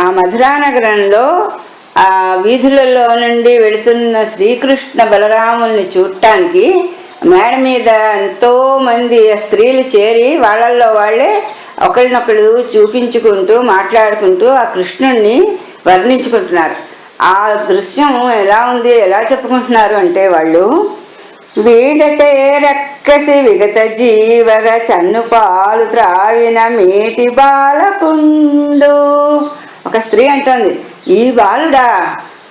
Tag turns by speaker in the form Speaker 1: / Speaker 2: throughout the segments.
Speaker 1: ఆ మధురానగరంలో ఆ వీధులలో నుండి వెళుతున్న శ్రీకృష్ణ బలరాముల్ని చూడటానికి మేడ మీద ఎంతోమంది స్త్రీలు చేరి వాళ్ళల్లో వాళ్ళే ఒకరినొకరు చూపించుకుంటూ మాట్లాడుకుంటూ ఆ కృష్ణుణ్ణి వర్ణించుకుంటున్నారు. ఆ దృశ్యం ఎలా ఉంది, ఎలా చెప్పుకుంటున్నారు అంటే వాళ్ళు, వీడటే రక్కసి విగత జీవగ చన్ను పాలు త్రావిన మేటి బాలకుండు. ఒక స్త్రీ అంటోంది, ఈ బాలుడా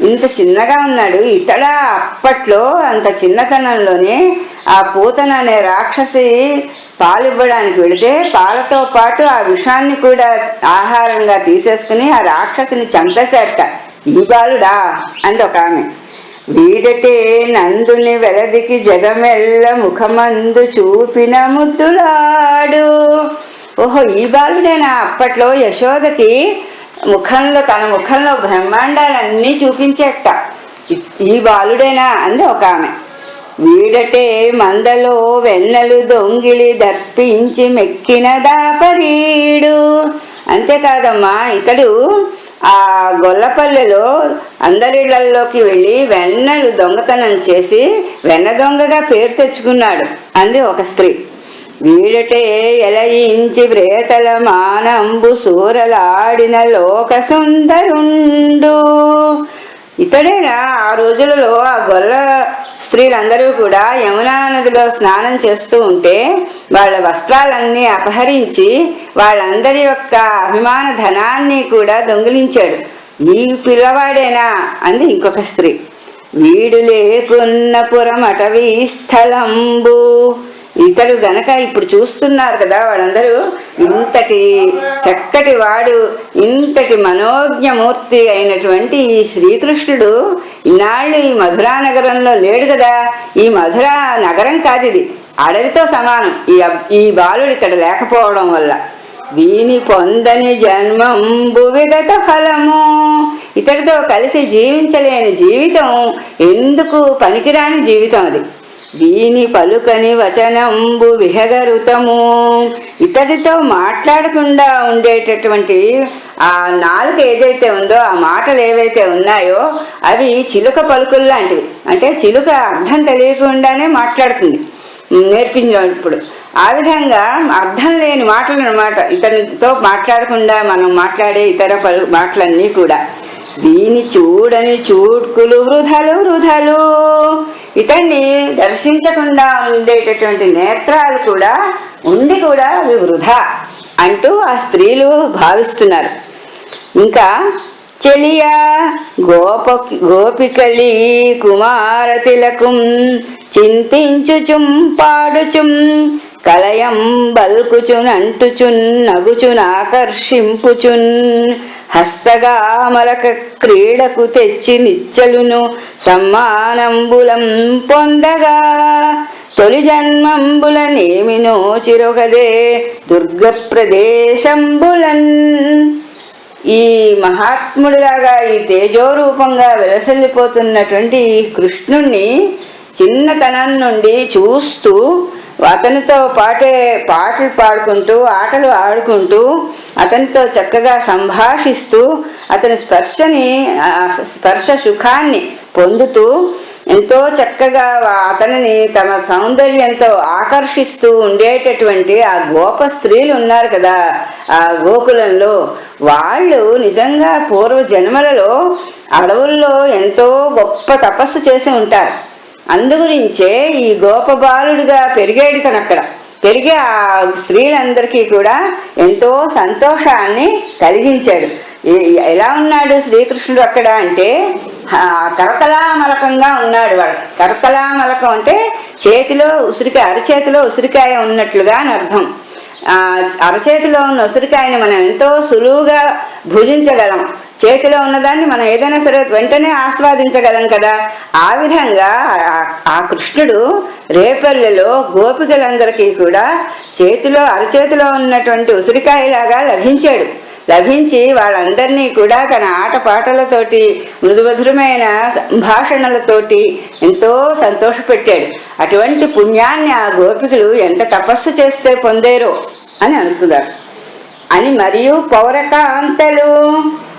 Speaker 1: ఇంత చిన్నగా ఉన్నాడు, ఇతడా అప్పట్లో అంత చిన్నతనంలోనే ఆ పూతన అనే రాక్షసి పాలివ్వడానికి వెళితే పాలతో పాటు ఆ విషాన్ని కూడా ఆహారంగా తీసేసుకుని ఆ రాక్షసిని చంపేశారట. ఈ బాలుడా అంది ఒక ఆమె. వీడటే నందుని వెలదికి జగమెల్ల ముఖమందు చూపిన ముద్దులాడు. ఓహో, ఈ బాలుడేనా అప్పట్లో యశోదకి తన ముఖంలో బ్రహ్మాండాలన్నీ చూపించేట. ఈ బాలుడేనా అంది ఒక ఆమె. వీడటే మందలో వెన్నెలు దొంగిలి దర్పించి మెక్కిన దాపరీడు. అంతేకాదమ్మా, ఇతడు ఆ గొల్లపల్లెలో అందరిళ్లలోకి వెళ్ళి వెన్నెలు దొంగతనం చేసి వెన్న దొంగగా పేరు తెచ్చుకున్నాడు అంది ఒక స్త్రీ. వీడటే ఎలయించి వ్రేతల మానంబు సూరలాడిన లోక సుందరుండు. ఇతడేనా ఆ రోజులలో ఆ గొల్ల స్త్రీలందరూ కూడా యమునా నదిలో స్నానం చేస్తూ ఉంటే వాళ్ళ వస్త్రాలన్నీ అపహరించి వాళ్ళందరి యొక్క అభిమాన ధనాన్ని కూడా దొంగిలించాడు. ఈ పిల్లవాడేనా అంది ఇంకొక స్త్రీ. వీడు లేకున్న పురం అటవీ స్థలంబు. ఇతడు గనక ఇప్పుడు చూస్తున్నారు కదా వాళ్ళందరూ, ఇంతటి చక్కటి వాడు, ఇంతటి మనోజ్ఞమూర్తి అయినటువంటి ఈ శ్రీకృష్ణుడు ఇన్నాళ్ళు ఈ మధురా నగరంలో లేడు కదా. ఈ మధురా నగరం కాదు, ఇది అడవితో సమానం. ఈ బాలుడు ఇక్కడ లేకపోవడం వల్ల వీని పొందని జన్మంబు విగత ఫలము. ఇతడితో కలిసి జీవించలేని జీవితం, ఎందుకు పనికిరాని జీవితం అది. వీని పలుకని వచనంబు విహగరుతము. ఇతడితో మాట్లాడకుండా ఉండేటటువంటి ఆ నాలుక ఏదైతే ఉందో, ఆ మాటలు ఏవైతే ఉన్నాయో అవి చిలుక పలుకుల్లాంటివి. అంటే చిలుక అర్థం తెలియకుండానే మాట్లాడుతుంది నేర్పించినప్పుడు. ఆ విధంగా అర్థం లేని మాటలు అన్నమాట ఇతనితో మాట్లాడకుండా మనం మాట్లాడే ఇతర మాటలన్నీ కూడా. వీని చూడని చూడ్కులు వృధలు. ఇతన్ని దర్శించకుండా ఉండేటటువంటి నేత్రాలు కూడా ఉండి కూడా అవి వృధా అంటూ ఆ స్త్రీలు భావిస్తున్నారు. ఇంకా చెలియా గోపికలి కుమార తిలకుం చింతించుచుం పాడుచుం కలయం బల్కుచున్ అంటుచున్ నగుచున్ ఆకర్షింపుచున్ హస్తగామలక క్రీడకు తెచ్చి నిచ్చలును సమ్మానంబులం పొందగా తొలి జన్మంబుల నేమినో చిరొకదే దుర్గ ప్రదేశంబులన్. ఈ మహాత్ముడిలాగా ఈ తేజోరూపంగా విలసిల్లిపోతున్నటువంటి కృష్ణుణ్ణి చిన్నతనం నుండి చూస్తూ అతనితో పాటలు పాడుకుంటూ ఆటలు ఆడుకుంటూ అతనితో చక్కగా సంభాషిస్తూ అతని స్పర్శ సుఖాన్ని పొందుతూ ఎంతో చక్కగా అతనిని తమ సౌందర్యంతో ఆకర్షిస్తూ ఉండేటటువంటి ఆ గోప స్త్రీలు ఉన్నారు కదా ఆ గోకులంలో, వాళ్ళు నిజంగా పూర్వ జన్మలలో అడవుల్లో ఎంతో గొప్ప తపస్సు చేసి ఉంటారు. అందుగురించే ఈ గోపబాలుడిగా పెరిగాడు తను. అక్కడ పెరిగి ఆ స్త్రీలందరికీ కూడా ఎంతో సంతోషాన్ని కలిగించాడు. ఎలా ఉన్నాడు శ్రీకృష్ణుడు అక్కడ అంటే కరతలామలకంగా ఉన్నాడు. వాడు కరతలామలకం అంటే చేతిలో ఉసిరికాయ, అరచేతిలో ఉసిరికాయ ఉన్నట్లుగా అని అర్థం. అరచేతిలో ఉన్న ఉసిరికాయని మనం ఎంతో సులువుగా భుజించగలం. చేతిలో ఉన్నదాన్ని మనం ఏదైనా సరే వెంటనే ఆస్వాదించగలం కదా. ఆ విధంగా ఆ కృష్ణుడు రేపల్లెలో గోపికలందరికీ కూడా అరచేతిలో ఉన్నటువంటి ఉసిరికాయలాగా లభించి వాళ్ళందరినీ కూడా తన ఆటపాటలతోటి మృదుమధురమైన సంభాషణలతోటి ఎంతో సంతోషపెట్టాడు. అటువంటి పుణ్యాన్ని ఆ గోపికలు ఎంత తపస్సు చేస్తే పొందేరో అని అనుకున్నారు అని. మరియు పౌరకాంతలు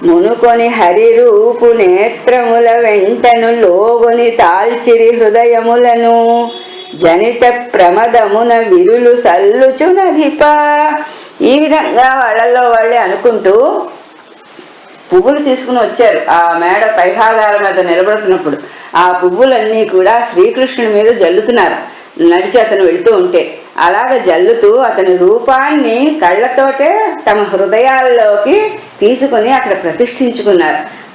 Speaker 1: మునుకొని హరిరూపు నేత్రముల వెంటను లోగుని తాల్చిరి హృదయములను జనిత ప్రమదమున విరులు సల్లుచునధిప. ఈ విధంగా వాళ్ళల్లో వాళ్ళే అనుకుంటూ పువ్వులు తీసుకుని వచ్చారు. ఆ మేడ పైభాగాల మీద నిలబడుతున్నప్పుడు ఆ పువ్వులన్నీ కూడా శ్రీకృష్ణుడి మీద జల్లుతున్నారు. నడిచి అతను వెళ్తూ ఉంటే అలాగ జల్లుతూ అతని రూపాన్ని కళ్ళతోటే తమ హృదయాల్లోకి తీసుకుని అక్కడ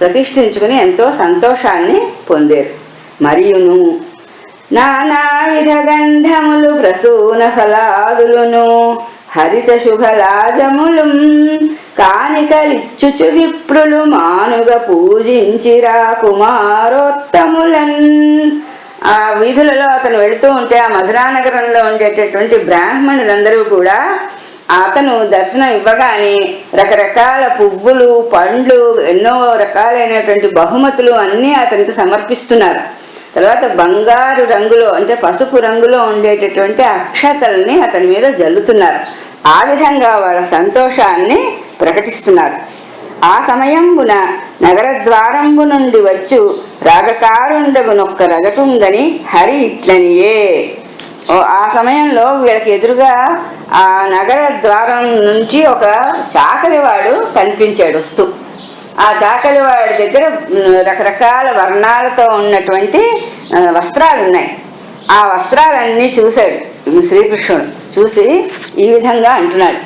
Speaker 1: ప్రతిష్ఠించుకుని ఎంతో సంతోషాన్ని పొందారు. మరియును నానావిధ గంధములు ప్రసూన ఫలాదులును హరిత శుభలాజములు కానికలిచ్చుచు విప్రులు మానుగా పూజించిరా కుమారోత్తములన్. ఆ వీధులలో అతను వెళుతూ ఉంటే ఆ మధురానగరంలో ఉండేటటువంటి బ్రాహ్మణులందరూ కూడా అతను దర్శనం ఇవ్వగానే రకరకాల పువ్వులు, పండ్లు, ఎన్నో రకాలైనటువంటి బహుమతులు అన్నీ అతనికి సమర్పిస్తున్నారు. తర్వాత బంగారు రంగులో అంటే పసుపు రంగులో ఉండేటటువంటి అక్షతల్ని అతని మీద జల్లుతున్నారు. ఆ విధంగా వాళ్ళ సంతోషాన్ని ప్రకటిస్తున్నారు. ఆ సమయంబున నగరద్వారంబు నుండి వచ్చు రాగకారుండగునొక్క రజకుంగని హరి ఇట్లనియే. ఆ సమయంలో వీళ్ళకి ఎదురుగా ఆ నగర ద్వారం నుంచి ఒక చాకలివాడు కనిపించాడు వస్తూ. ఆ చాకలివాడి దగ్గర రకరకాల వర్ణాలతో ఉన్నటువంటి వస్త్రాలు ఉన్నాయి. ఆ వస్త్రాలన్నీ చూశాడు శ్రీకృష్ణుడు. చూసి ఈ విధంగా అంటున్నాడు,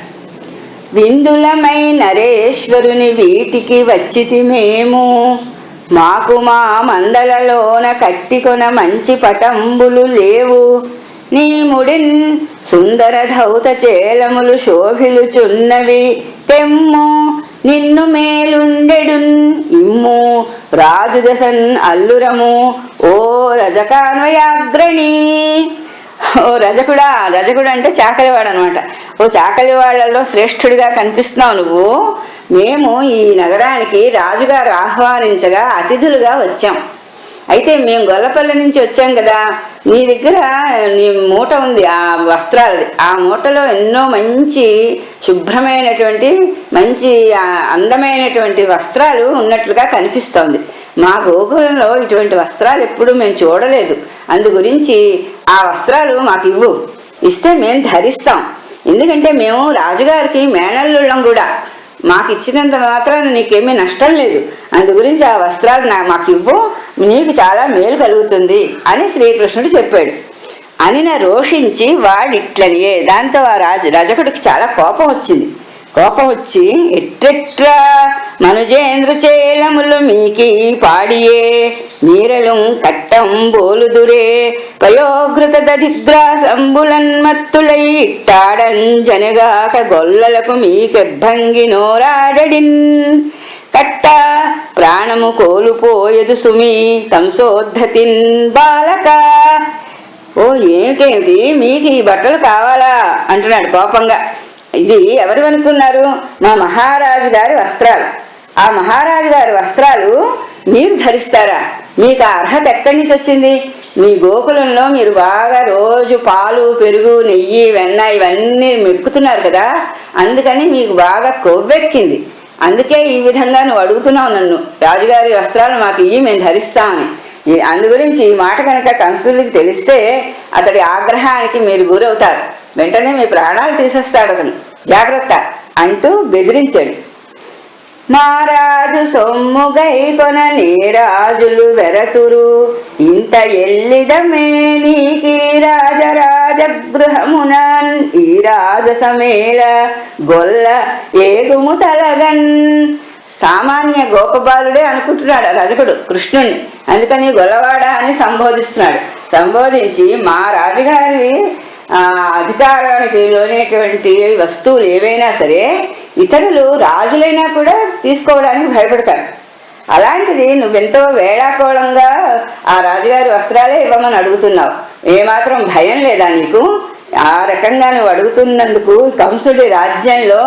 Speaker 1: విందులమై నరేశ్వరుని వీటికి వచ్చితి మేము, మాకు మా మందలలోన కట్టికొన మంచి పటంబులు లేవు, నీ ముడిన్ సుందర ధౌత చేలములు శోభిలుచున్నవి తెమ్ము, నిన్ను మేలుండెడున్ ఇమ్ము రాజు దశన్ అల్లురము ఓ రజకాన్వయాగ్రణి. ఓ రజకుడా, రజకుడు అంటే చాకలివాడు అనమాట. ఓ చాకలివాళ్లలో శ్రేష్ఠుడిగా కనిపిస్తున్నావు నువ్వు. మేము ఈ నగరానికి రాజుగారు ఆహ్వానించగా అతిథులుగా వచ్చాం. అయితే మేము గొల్లపల్లి నుంచి వచ్చాం కదా, నీ దగ్గర నీ మూట ఉంది ఆ వస్త్రాలది. ఆ మూటలో ఎన్నో మంచి శుభ్రమైనటువంటి మంచి అందమైనటువంటి వస్త్రాలు ఉన్నట్లుగా కనిపిస్తోంది. మా గోకులంలో ఇటువంటి వస్త్రాలు ఎప్పుడు మేము చూడలేదు. అందు గురించి ఆ వస్త్రాలు మాకు ఇవ్వు, ఇస్తే మేము ధరిస్తాం. ఎందుకంటే మేము రాజుగారికి మేనల్లుళ్ళం కూడా. మాకు ఇచ్చినంత మాత్రాన నీకేమీ నష్టం లేదు. అందు గురించి ఆ వస్త్రాలు మాకు ఇవ్వు, నీకు చాలా మేలు కలుగుతుంది అని శ్రీకృష్ణుడు చెప్పాడు. అనిన రోషించి వాడిట్లనియే. దాంతో ఆ రజకుడికి చాలా కోపం వచ్చింది. కోపం వచ్చి ఎట్రెట్రా మనుజేంద్ర చేలములు మీకి పాడియే, మీరలు కట్టం బోలుదురే పయోఘృత దధిగ్రాసంబులన్మత్తులై ఇట్టాడంజనగాక గొల్లలకు మీకెబ్బంగి నోరాడడిన్, కట్ట ప్రాణము కోలుపోయదు సుమి కంసోద్ధతిన్ బాలక. ఓ ఏమిటేమిటి, మీకు ఈ బట్టలు కావాలా అంటున్నాడు కోపంగా. ఇది ఎవరు అనుకున్నారు? మా మహారాజు గారి వస్త్రాలు. ఆ మహారాజు గారి వస్త్రాలు మీరు ధరిస్తారా? మీకు ఆ అర్హత ఎక్కడి నుంచి వచ్చింది? మీ గోకులంలో మీరు బాగా రోజు పాలు, పెరుగు, నెయ్యి, వెన్న ఇవన్నీ మెక్కుతున్నారు కదా, అందుకని మీకు బాగా కొవ్వెక్కింది. అందుకే ఈ విధంగా నువ్వు అడుగుతున్నావు నన్ను, రాజుగారి వస్త్రాలు మాకు ఇవి మేము ధరిస్తామని. అందు గురించి ఈ మాట కనుక కంసుడికి తెలిస్తే అతడి ఆగ్రహానికి మీరు గురవుతారు. వెంటనే మీ ప్రాణాలు తీసేస్తాడు అతను, జాగ్రత్త అంటూ బెదిరించాడు. మారాజు సొమ్ముగై కొన నీరాజులు వెరతురు, ఇంత ఎల్లిదమే నీకి రాజరాజ గృహమునన్, ఈ రాజ సమేళ గొల్ల ఏగుము తలగన్. సామాన్య గోపబాలుడే అనుకుంటున్నాడు రజకుడు కృష్ణుణ్ణి, అందుకని గొల్లవాడ అని సంబోధిస్తున్నాడు. సంబోధించి మా రాజుగారి అధికారానికి లోనేటువంటి వస్తువులు ఏవైనా సరే ఇతరులు రాజులైనా కూడా తీసుకోవడానికి భయపడతారు. అలాంటిది నువ్వెంతో వేళాకోళంగా ఆ రాజుగారి వస్త్రాలే ఇవ్వమని అడుగుతున్నావు. ఏమాత్రం భయం లేదా నీకు? ఆ రకంగా నువ్వు అడుగుతున్నందుకు కంసుడి రాజ్యంలో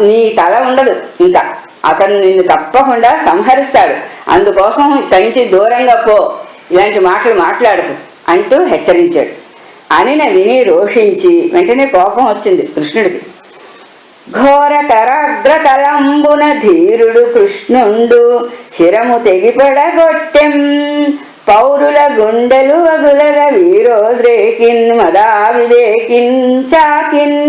Speaker 1: నీ తల ఉండదు. ఇంకా అతను నిన్ను తప్పకుండా సంహరిస్తాడు. అందుకోసం ఇక్కడి నుంచి దూరంగా పో, ఇలాంటి మాటలు మాట్లాడకు అంటూ హెచ్చరించాడు. అనిన విని రోషించి వెంటనే కోపం వచ్చింది కృష్ణుడికి. ఘోర కరాగ్రతలంబున ధీరుడు కృష్ణుండు శిరము తెగిపడగొట్టెం పౌరుల గుండెలు వగులగ వీరోద్రేకిన్ మదా వివేకిన్ చాకిన్.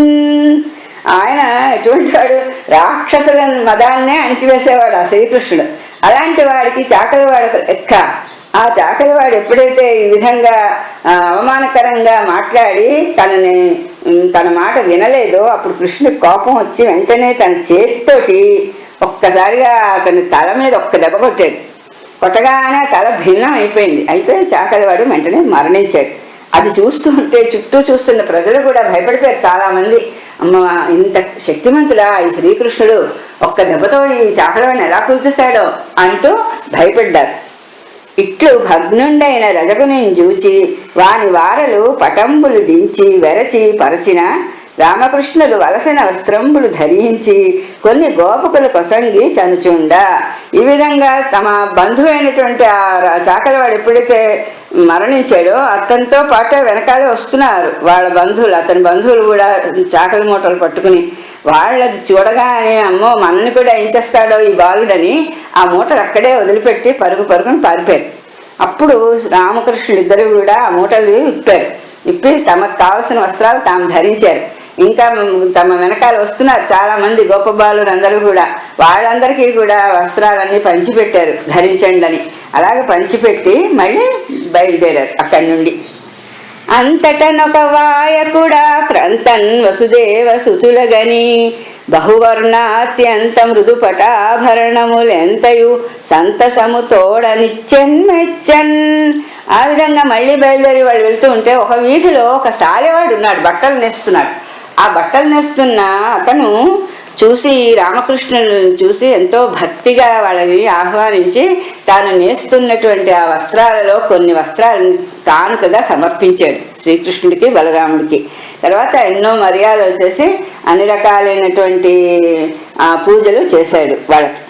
Speaker 1: ఆయన ఎటువంటి వాడు, రాక్షసుల మదాన్నే అణిచివేసేవాడు ఆ శ్రీకృష్ణుడు. అలాంటి వాడికి చాకలివాడు లెక్క. ఆ చాకలివాడు ఎప్పుడైతే ఈ విధంగా అవమానకరంగా మాట్లాడి తన మాట వినలేదో అప్పుడు కృష్ణుడికి కోపం వచ్చి వెంటనే తన చేతితోటి ఒక్కసారిగా అతని తల మీద ఒక్క దెబ్బ కొట్టాడు. కొట్టగానే తల భిన్నం అయిపోయి చాకలివాడు వెంటనే మరణించాడు. అది చూస్తూ ఉంటే చుట్టూ చూస్తున్న ప్రజలు కూడా భయపడిపోయారు. చాలామంది, అమ్మ ఇంత శక్తిమంతుడా ఈ శ్రీకృష్ణుడు, ఒక్క దెబ్బతో ఈ చాకలివాడిని ఎలా కూల్చేశాడో అంటూ భయపడ్డారు. ఇట్లు భగ్నుండైన రజగుని జూచి వాని వారలు పటంబులు దించి వెరచి పరచిన రామకృష్ణులు వలసిన వస్త్రంబులు ధరించి కొన్ని గోపకులు కొసంగి చనుచుండ. ఈ విధంగా తమ బంధువైనటువంటి ఆ చాకలివాడు ఎప్పుడైతే మరణించాడో అతనితో పాటు వెనకాలే వస్తున్నారు వాళ్ళ బంధువులు. అతని బంధువులు కూడా చాకలి మూటలు పట్టుకుని వాళ్ళది చూడగానే అమ్మో మనల్ని కూడా ఏం చేస్తాడో ఈ బాలుడని ఆ మూటలు అక్కడే వదిలిపెట్టి పరుగుని పారిపోయారు. అప్పుడు రామకృష్ణులు ఇద్దరు కూడా ఆ మూటలు ఇప్పి తమకు కావలసిన వస్త్రాలు తాము ధరించారు. ఇంకా తమ వెనకాల వస్తున్నారు చాలా మంది గొప్ప బాలురు అందరూ కూడా. వాళ్ళందరికీ కూడా వస్త్రాలన్నీ పంచిపెట్టారు ధరించండి అని. అలాగే పంచిపెట్టి మళ్ళీ బయలుదేరారు అక్కడి నుండి. అంతటనొక వాయకుడా క్రంతన్ వసుదేవ సుతులగని బహువర్ణాత్యంత మృదుపటాభరణములెంతయు సంతసము తోడనిచ్చెన్. ఆ విధంగా మళ్ళీ బయలుదేరి వాళ్ళు వెళ్తూ ఉంటే ఒక వీధిలో ఒక సాలెవాడు ఉన్నాడు, బట్టలు నేస్తున్నాడు. ఆ బట్టలు నేస్తున్న అతను చూసి రామకృష్ణులను చూసి ఎంతో భక్తిగా వాళ్ళని ఆహ్వానించి తాను నేస్తున్నటువంటి ఆ వస్త్రాలలో కొన్ని వస్త్రాలను కానుకగా సమర్పించాడు శ్రీకృష్ణుడికి బలరాముడికి. తర్వాత ఎన్నో మర్యాదలు చేసి అన్ని రకాలైనటువంటి పూజలు చేశాడు వాళ్ళకి.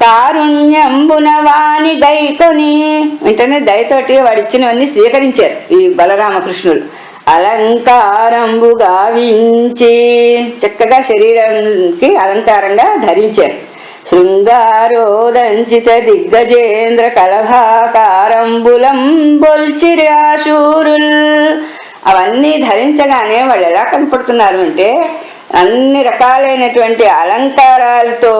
Speaker 1: కారుణ్యంబున వాణి గైకొని వెంటనే దయతోటి వాడిచ్చినవన్నీ స్వీకరించారు ఈ బలరామకృష్ణుడు. అలంకారంబు గావించి చక్కగా శరీరానికి అలంకారంగా ధరించారు. శృంగారోదంచిత దిగ్గజేంద్ర కలభాకారంబులం బొల్చిరాశూరుల్. అవన్నీ ధరించగానే వాళ్ళు ఎలా కనపడుతున్నారు అంటే అన్ని రకాలైనటువంటి అలంకారాలతో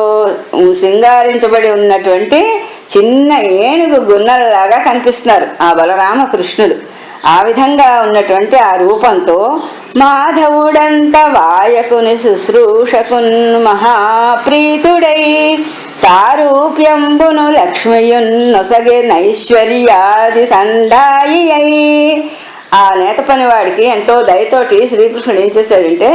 Speaker 1: సింగారించబడి ఉన్నటువంటి చిన్న ఏనుగు గున్నలలాగా కనిపిస్తున్నారు ఆ బలరామకృష్ణులు. ఆ విధంగా ఉన్నటువంటి ఆ రూపంతో మాధవుడంత వాయకుని శుశ్రూషకున్ మహాప్రీతుడై సారూప్యంబును లక్ష్మియున్నొసగే నైశ్వర్యాది సందాయి అయి. ఆ నేత పనివాడికి ఎంతో దయతోటి శ్రీకృష్ణుడు ఏం చేశాడంటే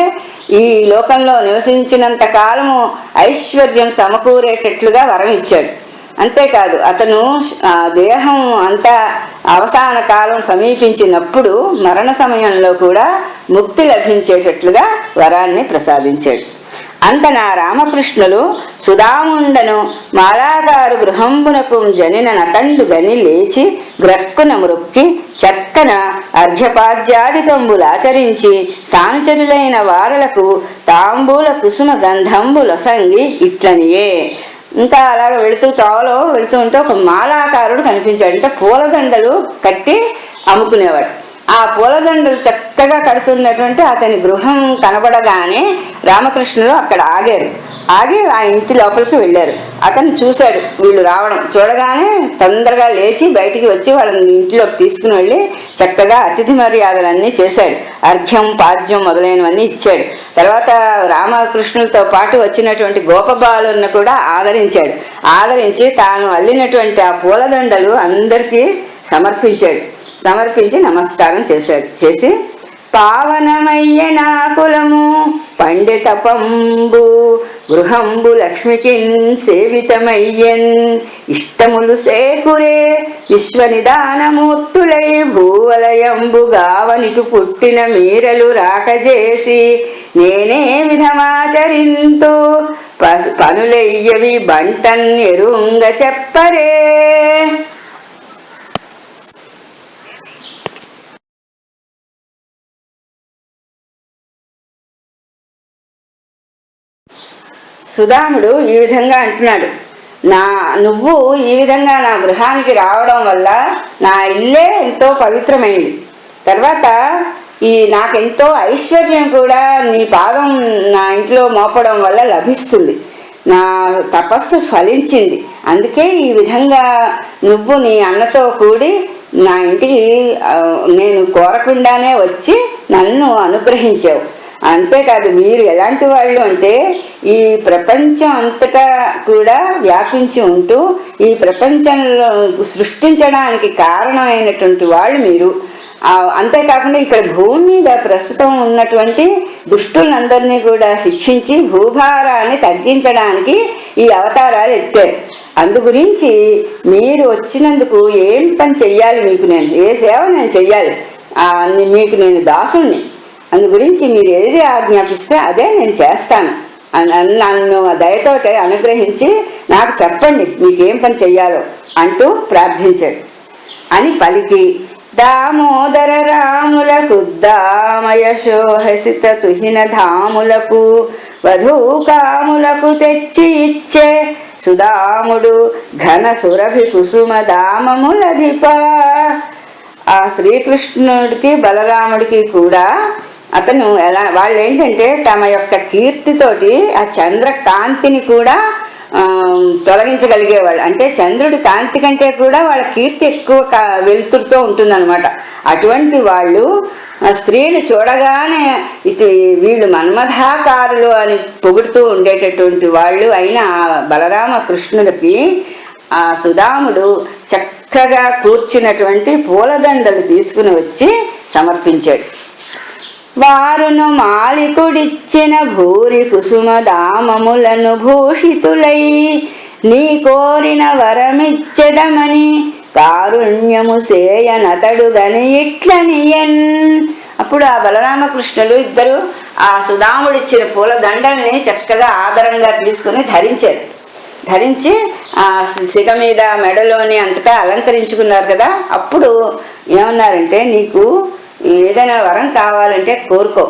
Speaker 1: ఈ లోకంలో నివసించినంత కాలము ఐశ్వర్యం సమకూరేటట్లుగా వరం ఇచ్చాడు. అంతేకాదు అతను దేహం అంతా అవసాన కాలం సమీపించినప్పుడు మరణ సమయంలో కూడా ముక్తి లభించేటట్లుగా వరాన్ని ప్రసాదించాడు. అంత నా రామకృష్ణులు సుధాముండను మాలాగారు గృహంబునకు జనిన నతండు గని లేచి గ్రక్కున మృక్కి చక్కన అర్ఘ్యపాద్యాదికంబులాచరించి సానుచరులైన వారలకు తాంబూల కుసుమ గంధంబులొసంగి ఇట్లనియే. ఇంకా అలాగ త్రోవలో వెళుతూ ఉంటే ఒక మాలాకారుడు కనిపించాడు. అంటే పూలదండలు కట్టి అమ్ముకునేవాడు. ఆ పూలదండలు చక్కగా కడుతున్నటువంటి అతని గృహం కనబడగానే రామకృష్ణులు అక్కడ ఆగి ఆ ఇంటి లోపలికి వెళ్ళారు. అతను చూశాడు వీళ్ళు రావడం. చూడగానే తొందరగా లేచి బయటికి వచ్చి వాళ్ళని ఇంటిలోకి తీసుకుని వెళ్ళి చక్కగా అతిథి మర్యాదలన్నీ చేశాడు. అర్ఘ్యం పాద్యం మొదలైనవన్నీ ఇచ్చాడు. తర్వాత రామకృష్ణులతో పాటు వచ్చినటువంటి గోపబాలులను కూడా ఆదరించి తాను అల్లినటువంటి ఆ పూలదండలు అందరికీ సమర్పించి నమస్కారం చేసి పావనమయ్య నాకులము పండిత పంబు గృహంబు లక్ష్మికిన్ సేవితమయ్యన్ ఇష్టములు సేకురే విశ్వనిదానమూర్తులై భూవలయంబు గావనిటు పుట్టిన మీరలు రాకజేసి నేనే విధమాచరింతు పనులయ్యవి బంటన్ ఎరుంగ చెప్పరే. సుదాముడు ఈ విధంగా అంటున్నాడు, నువ్వు ఈ విధంగా నా గృహానికి రావడం వల్ల నా ఇల్లే ఎంతో పవిత్రమైంది. తర్వాత నాకెంతో ఐశ్వర్యం కూడా నీ పాదం నా ఇంట్లో మోపడం వల్ల లభిస్తుంది. నా తపస్సు ఫలించింది. అందుకే ఈ విధంగా నువ్వు నీ అన్నతో కూడి నా ఇంటికి నేను కోరకుండానే వచ్చి నన్ను అనుగ్రహించావు. అంతేకాదు, మీరు ఎలాంటి వాళ్ళు అంటే ఈ ప్రపంచం అంతటా కూడా వ్యాపించి ఉంటూ ఈ ప్రపంచంలో సృష్టించడానికి కారణమైనటువంటి వాళ్ళు మీరు. అంతేకాకుండా ఇక్కడ భూమి మీద ప్రస్తుతం ఉన్నటువంటి దుష్టులందరినీ కూడా శిక్షించి భూభారాన్ని తగ్గించడానికి ఈ అవతారాలు ఎత్తారు. అందు గురించి మీరు వచ్చినందుకు ఏం పని చెయ్యాలి, మీకు నేను ఏ సేవ నేను చెయ్యాలి, మీకు నేను దాసుణ్ణి, అందు గురించి మీరు ఏది ఆజ్ఞాపిస్తే అదే నేను చేస్తాను నన్ను దయతోటే అనుగ్రహించి నాకు చెప్పండి మీకేం పని చెయ్యాలో అంటూ ప్రార్థించాడు అని పలికి, దామోదర రాములకు దామయశోహసిత తుహిన ధాములకు వధూకాములకు తెచ్చి ఇచ్చే సుదాముడు ఘన సురభి కుసుమ దామములధిప. ఆ శ్రీకృష్ణుడికి బలరాముడికి కూడా వాళ్ళు ఏంటంటే తమ యొక్క కీర్తితోటి ఆ చంద్ర కాంతిని కూడా తొలగించగలిగేవాళ్ళు. అంటే చంద్రుడి కాంతి కంటే కూడా వాళ్ళ కీర్తి ఎక్కువ వెలుతురుతో ఉంటుందన్నమాట. అటువంటి వాళ్ళు స్త్రీలు చూడగానే వీళ్ళు మన్మథాకారులు అని పొగుడుతూ ఉండేటటువంటి వాళ్ళు అయిన బలరామ కృష్ణుడికి ఆ సుదాముడు చక్కగా కూర్చున్నటువంటి పూలదండలు తీసుకుని వచ్చి సమర్పించాడు. వారును మాలికుడిచ్చిన భూరి కుసుమ దామములను భూషితులై నీ కోరిన వరమిచ్చెదమని కారుణ్యము సేయనతడు గని ఇట్లనియన్. అప్పుడు ఆ బలరామకృష్ణులు ఇద్దరు ఆ సుదాముడిచ్చిన పూల దండల్ని చక్కగా ఆదరంగా తీసుకుని ధరించి ఆ సిగ మీద మెడలోని అంతటా అలంకరించుకున్నారు కదా. అప్పుడు ఏమన్నారంటే, నీకు ఏదైనా వరం కావాలంటే కోరుకో,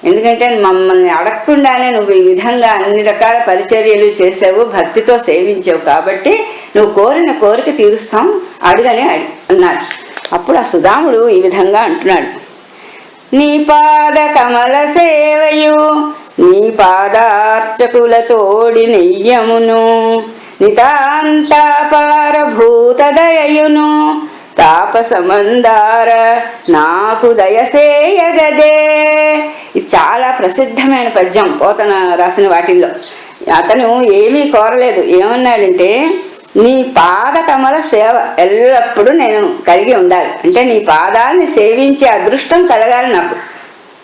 Speaker 1: ఎందుకంటే మమ్మల్ని అడగకుండానే నువ్వు ఈ విధంగా అన్ని రకాల పరిచర్యలు చేసావు, భక్తితో సేవించావు, కాబట్టి నువ్వు కోరిన కోరిక తీరుస్తాం, అడుగని అన్నారు. అప్పుడు ఆ సుదాముడు ఈ విధంగా అంటున్నాడు, నీ పాద కమల సేవయు నీ పాదార్చకుల తోడి నెయ్యమును నితాంతాపారభూత దయయును తాపసమందార నాకు దయసేయగదే. ఇది చాలా ప్రసిద్ధమైన పద్యం పోతన రాసిన వాటిల్లో. అతను ఏమీ కోరలేదు, ఏమన్నాడంటే నీ పాద కమల సేవ ఎల్లప్పుడూ నేను కలిగి ఉండాలి, అంటే నీ పాదాలని సేవించే అదృష్టం కలగాలి నాకు.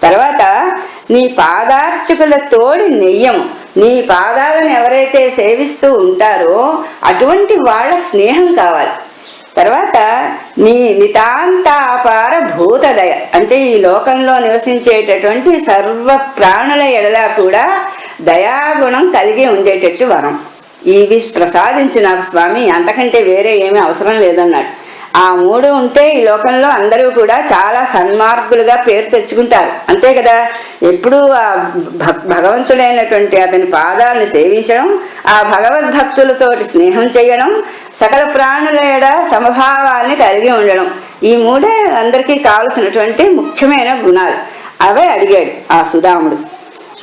Speaker 1: తర్వాత నీ పాదార్చకుల తోడి నెయ్యము, నీ పాదాలను ఎవరైతే సేవిస్తూ ఉంటారో అటువంటి వాళ్ళ స్నేహం కావాలి. తర్వాత నీ నితాంతాపార భూతదయ, అంటే ఈ లోకంలో నివసించేటటువంటి సర్వ ప్రాణుల ఎడలా కూడా దయాగుణం కలిగి ఉండేటట్టు వరం ఇవి ప్రసాదించు నాకు స్వామి, అంతకంటే వేరే ఏమీ అవసరం లేదన్నాడు. ఆ మూడు ఉంటే ఈ లోకంలో అందరూ కూడా చాలా సన్మార్గులుగా పేరు తెచ్చుకుంటారు, అంతే కదా. ఎప్పుడూ ఆ భగవంతుడైనటువంటి అతని పాదాలను సేవించడం, ఆ భగవద్భక్తులతోటి స్నేహం చేయడం, సకల ప్రాణుల ఎడ సమభావాన్ని కలిగి ఉండడం, ఈ మూడే అందరికీ కావలసినటువంటి ముఖ్యమైన గుణాలు. అవే అడిగాడు ఆ సుదాముడు.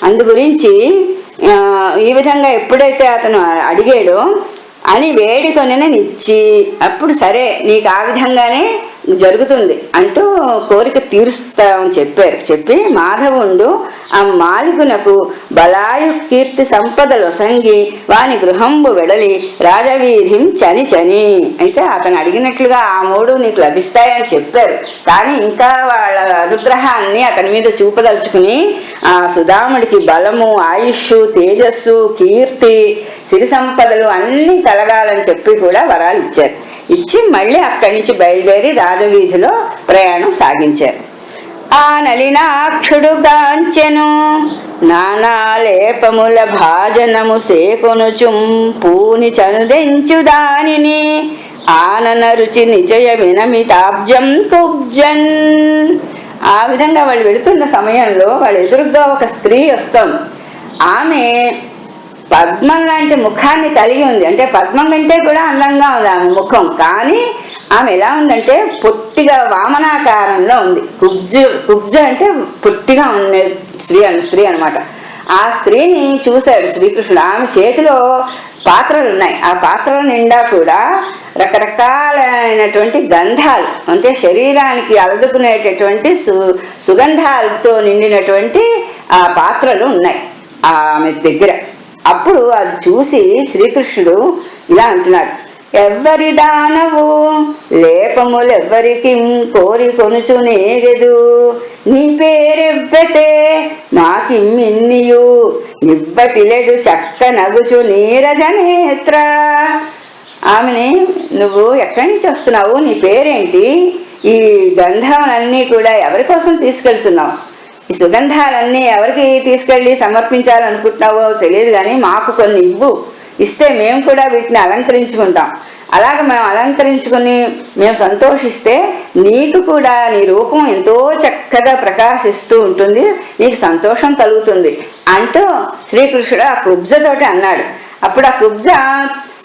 Speaker 1: అందు గురించి ఈ విధంగా ఎప్పుడైతే అతను అడిగాడో అని వేడుకొనినిచ్చి, అప్పుడు సరే నీకు ఆ విధంగానే జరుగుతుంది అంటూ కోరిక తీరుస్తామని చెప్పి మాధవుండు ఆ మాలికునకు బలాయు కీర్తి సంపదలు సంగి వాని గృహంబు వెడలి రాజవీధిం చని. అయితే అతను అడిగినట్లుగా ఆ మూడు నీకు లభిస్తాయని చెప్పారు, కానీ ఇంకా వాళ్ళ అనుగ్రహాన్ని అతని మీద చూపదలుచుకుని ఆ సుదాముడికి బలము, ఆయుష్, తేజస్సు, కీర్తి, సిరి సంపదలు అన్నీ కలగాలని చెప్పి కూడా వరాలు ఇచ్చారు. ఇచ్చి మళ్ళీ అక్కడి నుంచి బయలుదేరి రాజవీధిలో ప్రయాణం సాగించారు. ఆ నలినాక్షుడు గాంచెను నానాలేపముల భాజనము సేకొనుచుం పూని చనుదెంచు దానిని ఆనన రుచి నిచయ వినమితాబ్జం కుబ్జన్. ఆ విధంగా వాళ్ళు వెళుతున్న సమయంలో వాళ్ళ ఎదురుగా ఒక స్త్రీ వస్తుంది. ఆమె పద్మం లాంటి ముఖాన్ని కలిగి ఉంది. అంటే పద్మం కంటే కూడా అందంగా ఉంది ఆమె ముఖం. కానీ ఆమె ఎలా ఉందంటే పొట్టిగా వామనాకారంలో ఉంది. కుబ్జ అంటే పొట్టిగా ఉండే స్త్రీ అనమాట. ఆ స్త్రీని చూశాడు శ్రీకృష్ణుడు. ఆమె చేతిలో పాత్రలు ఉన్నాయి. ఆ పాత్రల నిండా కూడా రకరకాలైనటువంటి గంధాలు, అంటే శరీరానికి అలదుకునేటటువంటి సుగంధాలతో నిండినటువంటి ఆ పాత్రలు ఉన్నాయి ఆమె దగ్గర. అప్పుడు అది చూసి శ్రీకృష్ణుడు ఇలా అంటున్నాడు, ఎవ్వరి దానవు లేపములెవ్వరికి కోరి కొనుచు నేగెదు, నీ పేరెవ్వతే మాకిమ్మిన్నియు నివ్వటిలెడు చక్క నగుచు నీరజనేత్ర. ఆమెని, నువ్వు ఎక్కడి నుంచి వస్తున్నావు, నీ పేరేంటి, ఈ గంధాలన్నీ కూడా ఎవరి కోసం తీసుకెళ్తున్నావు, ఈ సుగంధాలన్నీ ఎవరికి తీసుకెళ్ళి సమర్పించాలనుకుంటున్నావో తెలియదు, కానీ మాకు కొన్ని ఇవ్వు, ఇస్తే మేము కూడా వీటిని అలంకరించుకుంటాం. అలాగ మేము అలంకరించుకుని మేము సంతోషిస్తే నీకు కూడా నీ రూపం ఎంతో చక్కగా ప్రకాశిస్తూ ఉంటుంది, నీకు సంతోషం కలుగుతుంది అంటూ శ్రీకృష్ణుడు ఆ కుబ్జతోటి అన్నాడు. అప్పుడు ఆ కుబ్జ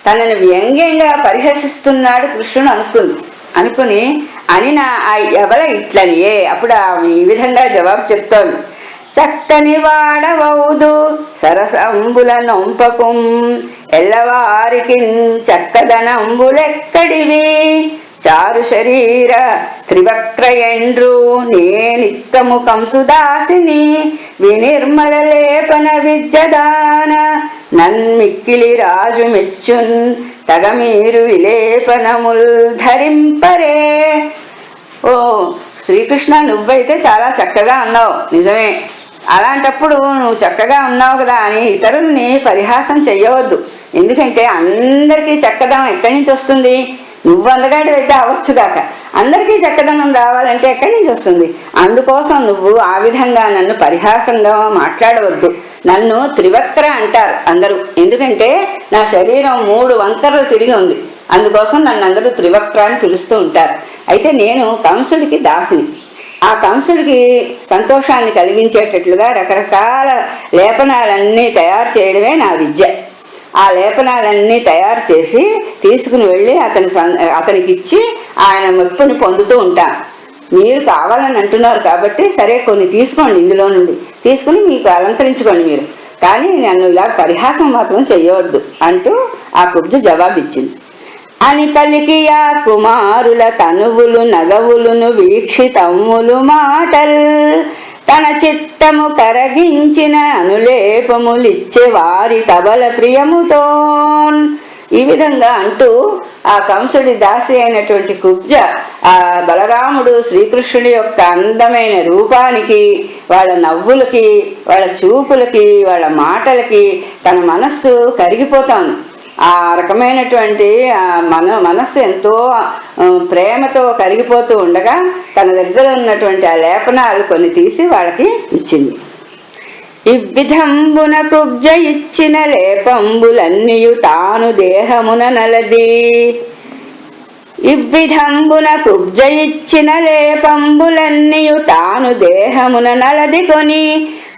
Speaker 1: తనని వ్యంగ్యంగా పరిహసిస్తున్నాడు కృష్ణుడు అనుకుని అనిన ఆ ఎవల ఇట్లనియే. అప్పుడు ఆమె ఈ విధంగా జవాబు చెప్తోంది, చక్కని వాడవౌదు సరసంబుల నొంపకుం ఎల్లవారికి చక్కదనంబులెక్కడివి, చారు శరీర త్రివక్రయండ్రు నేనిక్కము కంసుదాసిని వినిర్మల లేపన విద్యదాన నన్మిక్కిలి రాజు మెచ్చున్ తగమీరు విలేపనముల్ ధరింపరే. ఓ శ్రీకృష్ణ, నువ్వైతే చాలా చక్కగా ఉన్నావు, నిజమే. అలాంటప్పుడు నువ్వు చక్కగా ఉన్నావు కదా అని ఇతరుల్ని పరిహాసం చెయ్యవద్దు. ఎందుకంటే అందరికీ చక్కదనం ఎక్కడి నుంచి వస్తుంది? నువ్వు అందగాడివైతే అవ్వచ్చుగాక, అందరికీ చక్కదనం రావాలంటే ఎక్కడి నుంచి వస్తుంది? అందుకోసం నువ్వు ఆ విధంగా నన్ను పరిహాసంగా మాట్లాడవద్దు. నన్ను త్రివక్ర అంటారు అందరూ, ఎందుకంటే నా శరీరం 3 వంకరలు తిరిగి ఉంది. అందుకోసం నన్ను అందరూ త్రివక్ర అని పిలుస్తూ ఉంటారు. అయితే నేను కంసుడికి దాసిని. ఆ కంసుడికి సంతోషాన్ని కలిగించేటట్లుగా రకరకాల లేపనాలన్నీ తయారు చేయడమే నా విద్య. ఆ లేపనాలన్నీ తయారు చేసి తీసుకుని వెళ్ళి అతనికి ఇచ్చి ఆయన మెప్పుని పొందుతూ ఉంటాను. మీరు కావాలని అంటున్నారు కాబట్టి సరే కొన్ని తీసుకోండి, ఇందులో నుండి తీసుకుని మీకు అలంకరించుకోండి మీరు, కానీ నన్ను ఇలా పరిహాసం మాత్రం చెయ్యవద్దు అంటూ ఆ కుబ్జ జవాబిచ్చింది. అని పలికి ఆ కుమారుల తనువులు నగవులును వీక్షితమ్ములు మాటల్ తన చిత్తము కరగించిన అనులేపములిచ్చే వారి కబల ప్రియముతోన్. ఈ విధంగా అంటూ ఆ కంసుడి దాసి అయినటువంటి కుబ్జ ఆ బలరాముడు శ్రీకృష్ణుడి యొక్క అందమైన రూపానికి, వాళ్ళ నవ్వులకి, వాళ్ళ చూపులకి, వాళ్ళ మాటలకి తన మనస్సు కరిగిపోతోంది. ఆ రకమైనటువంటి మనస్సు ఎంతో ప్రేమతో కరిగిపోతూ ఉండగా తన దగ్గర ఉన్నటువంటి ఆ లేపనాలు కొన్ని తీసి వాళ్ళకి ఇచ్చింది. ఇవ్విధంబున కుబ్జ ఇచ్చిన లేపంబులన్నీయు తాను దేహమున నలది. ఇవ్విధంబున కుబ్జ ఇచ్చిన లేపంబులన్నీయు తాను దేహమున నలది కొని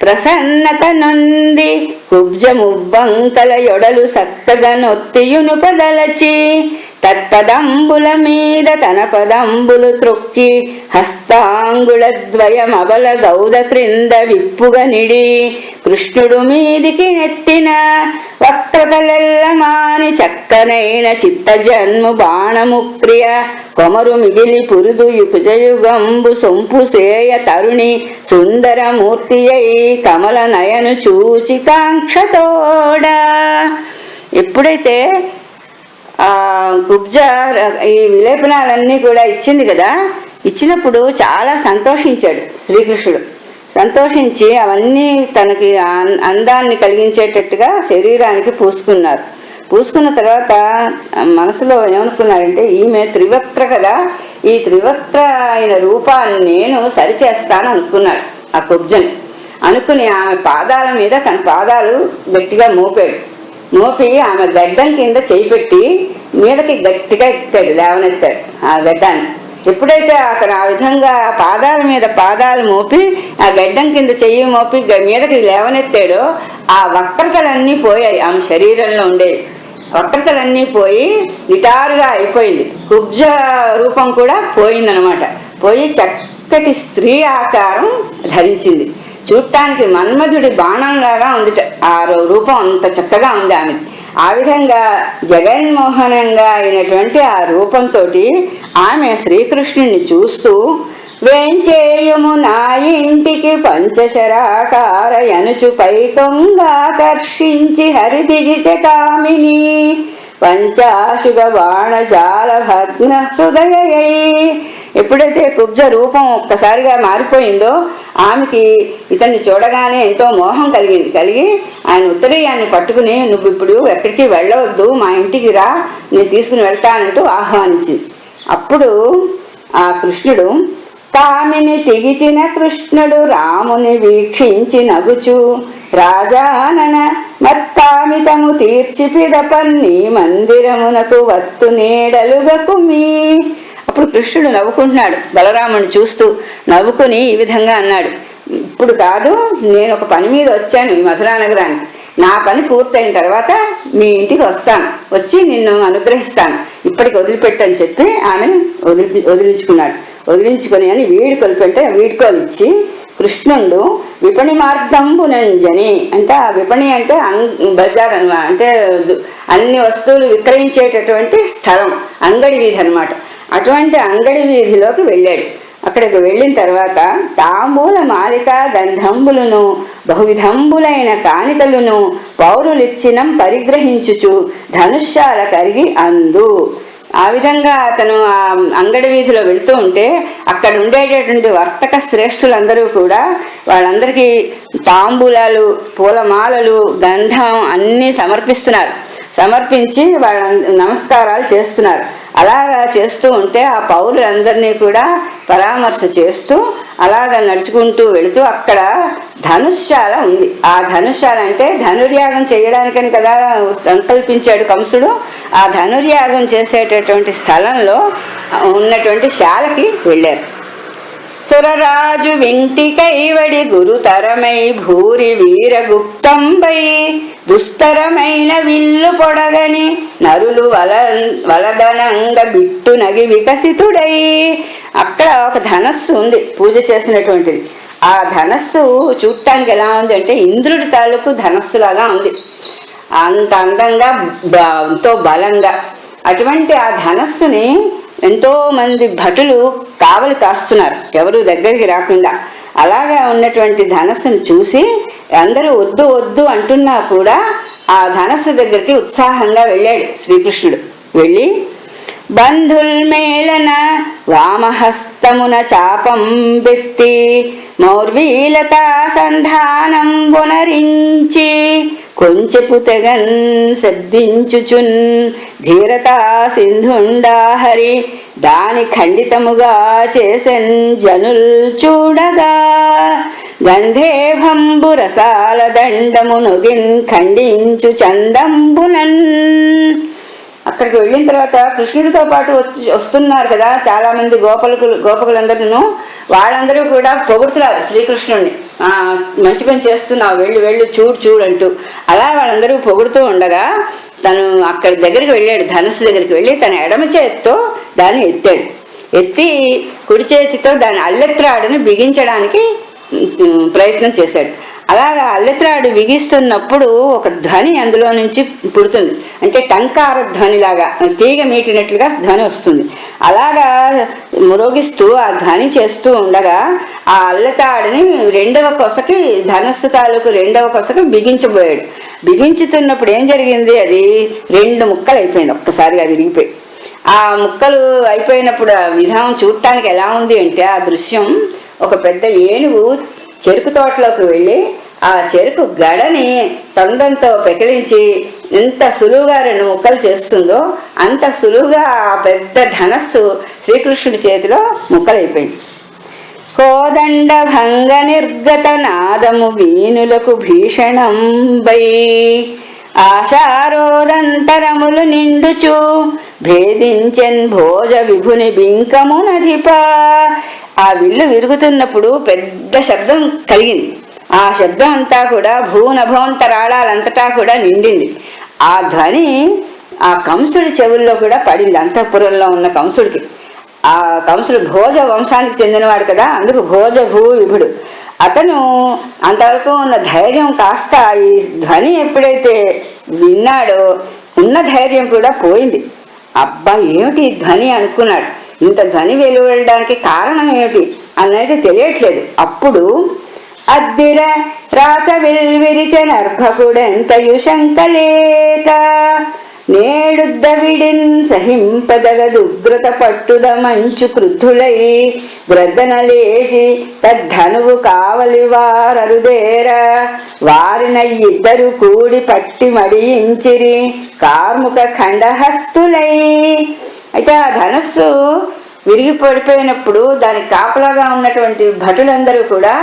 Speaker 1: ప్రసన్నత నొంది కుబ్జమువ్వంకల యొడలు సక్కగా నొత్తియును పదలచి తత్పదంబుల మీద తన పదంబులు త్రొక్కి హస్తాంగుళ ద్వయమబల గౌద క్రింద విప్పుగా నిడి కృష్ణుడు మీదికి నెత్తిన వక్రతలెల్ల మాని చక్కనైన చిత్త జన్ము బాణముక్రియ కొమరు మిగిలి పురుదు యుకుజయుగంబు సొంపు సేయ తరుణి సుందరమూర్తి అయి కమల నయను చూచి కాంక్షతోడా. ఎప్పుడైతే ఆ కుబ్జ ఈ విలేపనాలన్నీ కూడా ఇచ్చింది కదా, ఇచ్చినప్పుడు చాలా సంతోషించాడు శ్రీకృష్ణుడు. సంతోషించి అవన్నీ తనకి అందాన్ని కలిగించేటట్టుగా శరీరానికి పూసుకున్నారు. పూసుకున్న తర్వాత మనసులో ఏమనుకున్నాడంటే, ఈమె త్రివక్ర కదా, ఈ త్రివక్ర అయిన రూపాన్ని నేను సరిచేస్తాను అనుకున్నాడు ఆ కుబ్జని. అనుకుని ఆమె పాదాల మీద తన పాదాలు గట్టిగా మోపి ఆమె గడ్డం కింద చేయి పెట్టి మీదకి గట్టిగా ఎత్తాడు, లేవనెత్తాడు ఆ గడ్డాన్ని. ఎప్పుడైతే అతను ఆ విధంగా పాదాల మీద పాదాలు మోపి ఆ గడ్డం కింద చెయ్యి మోపి మీదకి లేవనెత్తాడో ఆ వక్రతలన్నీ పోయాయి. ఆమె శరీరంలో ఉండేవి వక్రతలన్నీ పోయి నిటారుగా అయిపోయింది. కుబ్జ రూపం కూడా పోయిందనమాట. పోయి చక్కటి స్త్రీ ఆకారం ధరించింది. చూడటానికి మన్మధుడి బాణంలాగా ఉంది. ఆ రూపం అంత చక్కగా ఉంది ఆమె. ఆ విధంగా జగన్మోహనంగా అయినటువంటి ఆ రూపంతో ఆమె శ్రీకృష్ణుని చూస్తూ వేంచేయుము నా ఇంటికి పంచశరాకార యనుచు పైకొంగాకర్షించి హరిదిగిచ కామిని పంచాశుగ బాణజాల భగ్న హృదయై. ఎప్పుడైతే కుబ్జ రూపం ఒక్కసారిగా మారిపోయిందో ఆమెకి ఇతన్ని చూడగానే ఎంతో మోహం కలిగి ఆయన ఉత్తరీయాన్ని పట్టుకుని నువ్వు ఇప్పుడు ఎక్కడికి వెళ్ళవద్దు, మా ఇంటికి రా, నేను తీసుకుని వెళ్తానంటూ ఆహ్వానించింది. అప్పుడు ఆ కృష్ణుడు కామిని తిగిచిన కృష్ణుడు రాముని వీక్షించి నగుచు రాజానన మత్కామితము తీర్చి పిదపన్ని మందిరమునకు వత్తు నీడలుగకుమి. అప్పుడు కృష్ణుడు నవ్వుకుంటున్నాడు బలరాముని చూస్తూ. నవ్వుకుని ఈ విధంగా అన్నాడు, ఇప్పుడు కాదు, నేను ఒక పని మీద వచ్చాను ఈ మథురా నగరానికి. నా పని పూర్తయిన తర్వాత మీ ఇంటికి వస్తాను, వచ్చి నిన్ను అనుగ్రహిస్తాను, ఇప్పటికి వదిలిపెట్టని చెప్పి ఆమెను వదిలించుకున్నాడు. వదిలించుకొని అని వీడుకొలు పెట్టే వీడుకోలు ఇచ్చి కృష్ణుడు విపణి మార్గంబునంజని అంటే ఆ విపణి అంటే బజార్ అనమాట, అంటే అన్ని వస్తువులు విక్రయించేటటువంటి స్థలం, అంగడి వీధి అనమాట. అటువంటి అంగడి వీధిలోకి వెళ్ళాడు. అక్కడికి వెళ్ళిన తర్వాత తాంబూల మాలిక గంధంబులను బహువిధంబులైన కానికలను పౌరులిచ్చినం పరిగ్రహించుచు ధనుష్యాల కరిగి అందు. ఆ విధంగా అతను ఆ అంగడి వీధిలో వెళుతూ ఉంటే అక్కడ ఉండేటటువంటి వర్తక శ్రేష్ఠులందరూ కూడా వాళ్ళందరికీ తాంబూలాలు, పూలమాలలు, గంధం అన్నీ సమర్పిస్తున్నారు. సమర్పించి వాళ్ళ నమస్కారాలు చేస్తున్నారు. అలాగా చేస్తూ ఉంటే ఆ పౌరులందరినీ కూడా పరామర్శ చేస్తూ అలాగా నడుచుకుంటూ వెళుతూ అక్కడ ధనుష్శాల ఉంది. ఆ ధనుష్శాల అంటే ధనుర్యాగం చేయడానికని కదా సంకల్పించాడు కంసుడు. ఆ ధనుర్యాగం చేసేటటువంటి స్థలంలో ఉన్నటువంటి శాలకి వెళ్ళారు. సురరాజు వింటి కైవడి గురుతరమై భూరి వీరగుప్తంబై దుస్తరమైన విల్లు పొడగని నరులు వలదనంగ బిట్టు నగి వికసితుడై. అక్కడ ఒక ధనస్సు ఉంది పూజ చేసినటువంటిది. ఆ ధనస్సు చూడటానికి ఎలా ఉంది అంటే ఇంద్రుడి తాలూకు ధనస్సులాగా ఉంది, అంత అందంగా ఎంతో బలంగా. అటువంటి ఆ ధనస్సుని ఎంతో మంది భటులు కావలి కాస్తున్నారు, ఎవరు దగ్గరికి రాకుండా. అలాగా ఉన్నటువంటి ధనస్సును చూసి అందరూ వద్దు వద్దు అంటున్నా కూడా ఆ ధనస్సు దగ్గరికి ఉత్సాహంగా వెళ్ళాడు శ్రీకృష్ణుడు. వెళ్ళి బంధుల్మేళన వామహస్తమున చాపం బెత్తి మౌర్వీలతా సంధానం బునరించి కొంచెపు తెగన్ శబ్దించుచున్ ధీరతా సింధుండాహరి దాని ఖండితముగా చేసెన్ జనుల్ చూడగా గంధేభంబు రసాల దండము నొగిన్ ఖండించు చందంబునన్. అక్కడికి వెళ్ళిన తర్వాత కృష్ణుడితో పాటు వస్తున్నారు కదా చాలా మంది గోపకులందరూ. వాళ్ళందరూ కూడా పొగుడుతున్నారు శ్రీకృష్ణుడిని, మంచి పని చేస్తున్నావు, వెళ్ళు వెళ్ళు, చూడు అంటూ. అలా వాళ్ళందరూ పొగుడుతూ ఉండగా తను అక్కడి దగ్గరికి వెళ్ళాడు. ధనుస్సు దగ్గరికి వెళ్ళి తన ఎడమ చేతితో దాన్ని ఎత్తాడు. ఎత్తి కుడి చేతితో దాని అల్లెత్రాడుని బిగించడానికి ప్రయత్నం చేశాడు. అలాగా అల్లెత్రాడు బిగిస్తున్నప్పుడు ఒక ధ్వని అందులో నుంచి పుడుతుంది, అంటే టంకార ధ్వనిలాగా తీగ మీటినట్లుగా ధ్వని వస్తుంది. అలాగా మ్రోగిస్తూ ఆ ధ్వని చేస్తూ ఉండగా ఆ అల్లెతాడుని రెండవ కొసకి ధనస్సు తాలూకు రెండవ కొసకి బిగించబోయాడు. బిగించుతున్నప్పుడు ఏం జరిగింది, అది 2 ముక్కలు అయిపోయింది, ఒక్కసారిగా విరిగిపోయి. ఆ ముక్కలు అయిపోయినప్పుడు ఆ విధానం చూడటానికి ఎలా ఉంది అంటే ఆ దృశ్యం ఒక పెద్ద ఏనుగు చెరుకు తోటలోకి వెళ్ళి ఆ చెరుకు గడని తొండంతో పెకిలించి ఎంత సులువుగా 2 ముక్కలు చేస్తుందో అంత సులువుగా ఆ పెద్ద ధనస్సు శ్రీకృష్ణుడి చేతిలో ముక్కలైపోయింది. కోదండ భంగ నిర్గత నాదము వీనులకు భీషణంబై ఆశారోదంతరములు నిండుచు భేదించెన్ భోజ విభుని బింకమునధిప. ఆ విల్లు విరుగుతున్నప్పుడు పెద్ద శబ్దం కలిగింది. ఆ శబ్దం అంతా కూడా భూనభోంతరాళాలంతటా కూడా నిండింది. ఆ ధ్వని ఆ కంసుడి చెవుల్లో కూడా పడింది, అంతఃపురంలో ఉన్న కంసుడికి. ఆ కంసుడు భోజ వంశానికి చెందినవాడు కదా, అందుకు భోజ భూ విభుడు. అతను అంతవరకు ఉన్న ధైర్యం కాస్త ఈ ధ్వని ఎప్పుడైతే విన్నాడో ఉన్న ధైర్యం కూడా పోయింది. అబ్బా ఏమిటి ధ్వని అనుకున్నాడు. ఇంత ధ్వని వెలువడడానికి కారణం ఏమిటి అనేది తెలియట్లేదు. అప్పుడు అద్దిర రాచ విరిచెనర్భకుడెంతయు శంకలేక నేడుద్దవిడిన్ సహింపదగదుగ్రత పట్టుద మంచు క్రుద్ధులై గ్రద్దన లేచి తద్ధనువు కావలి వారరుదేర వారిన ఇద్దరు కూడి పట్టి మడియించిరి కార్ముక ఖండహస్తులై. అయితే ఆ ధనస్సు విరిగి పడిపోయినప్పుడు దానికి కాపలాగా ఉన్నటువంటి భటులందరూ కూడా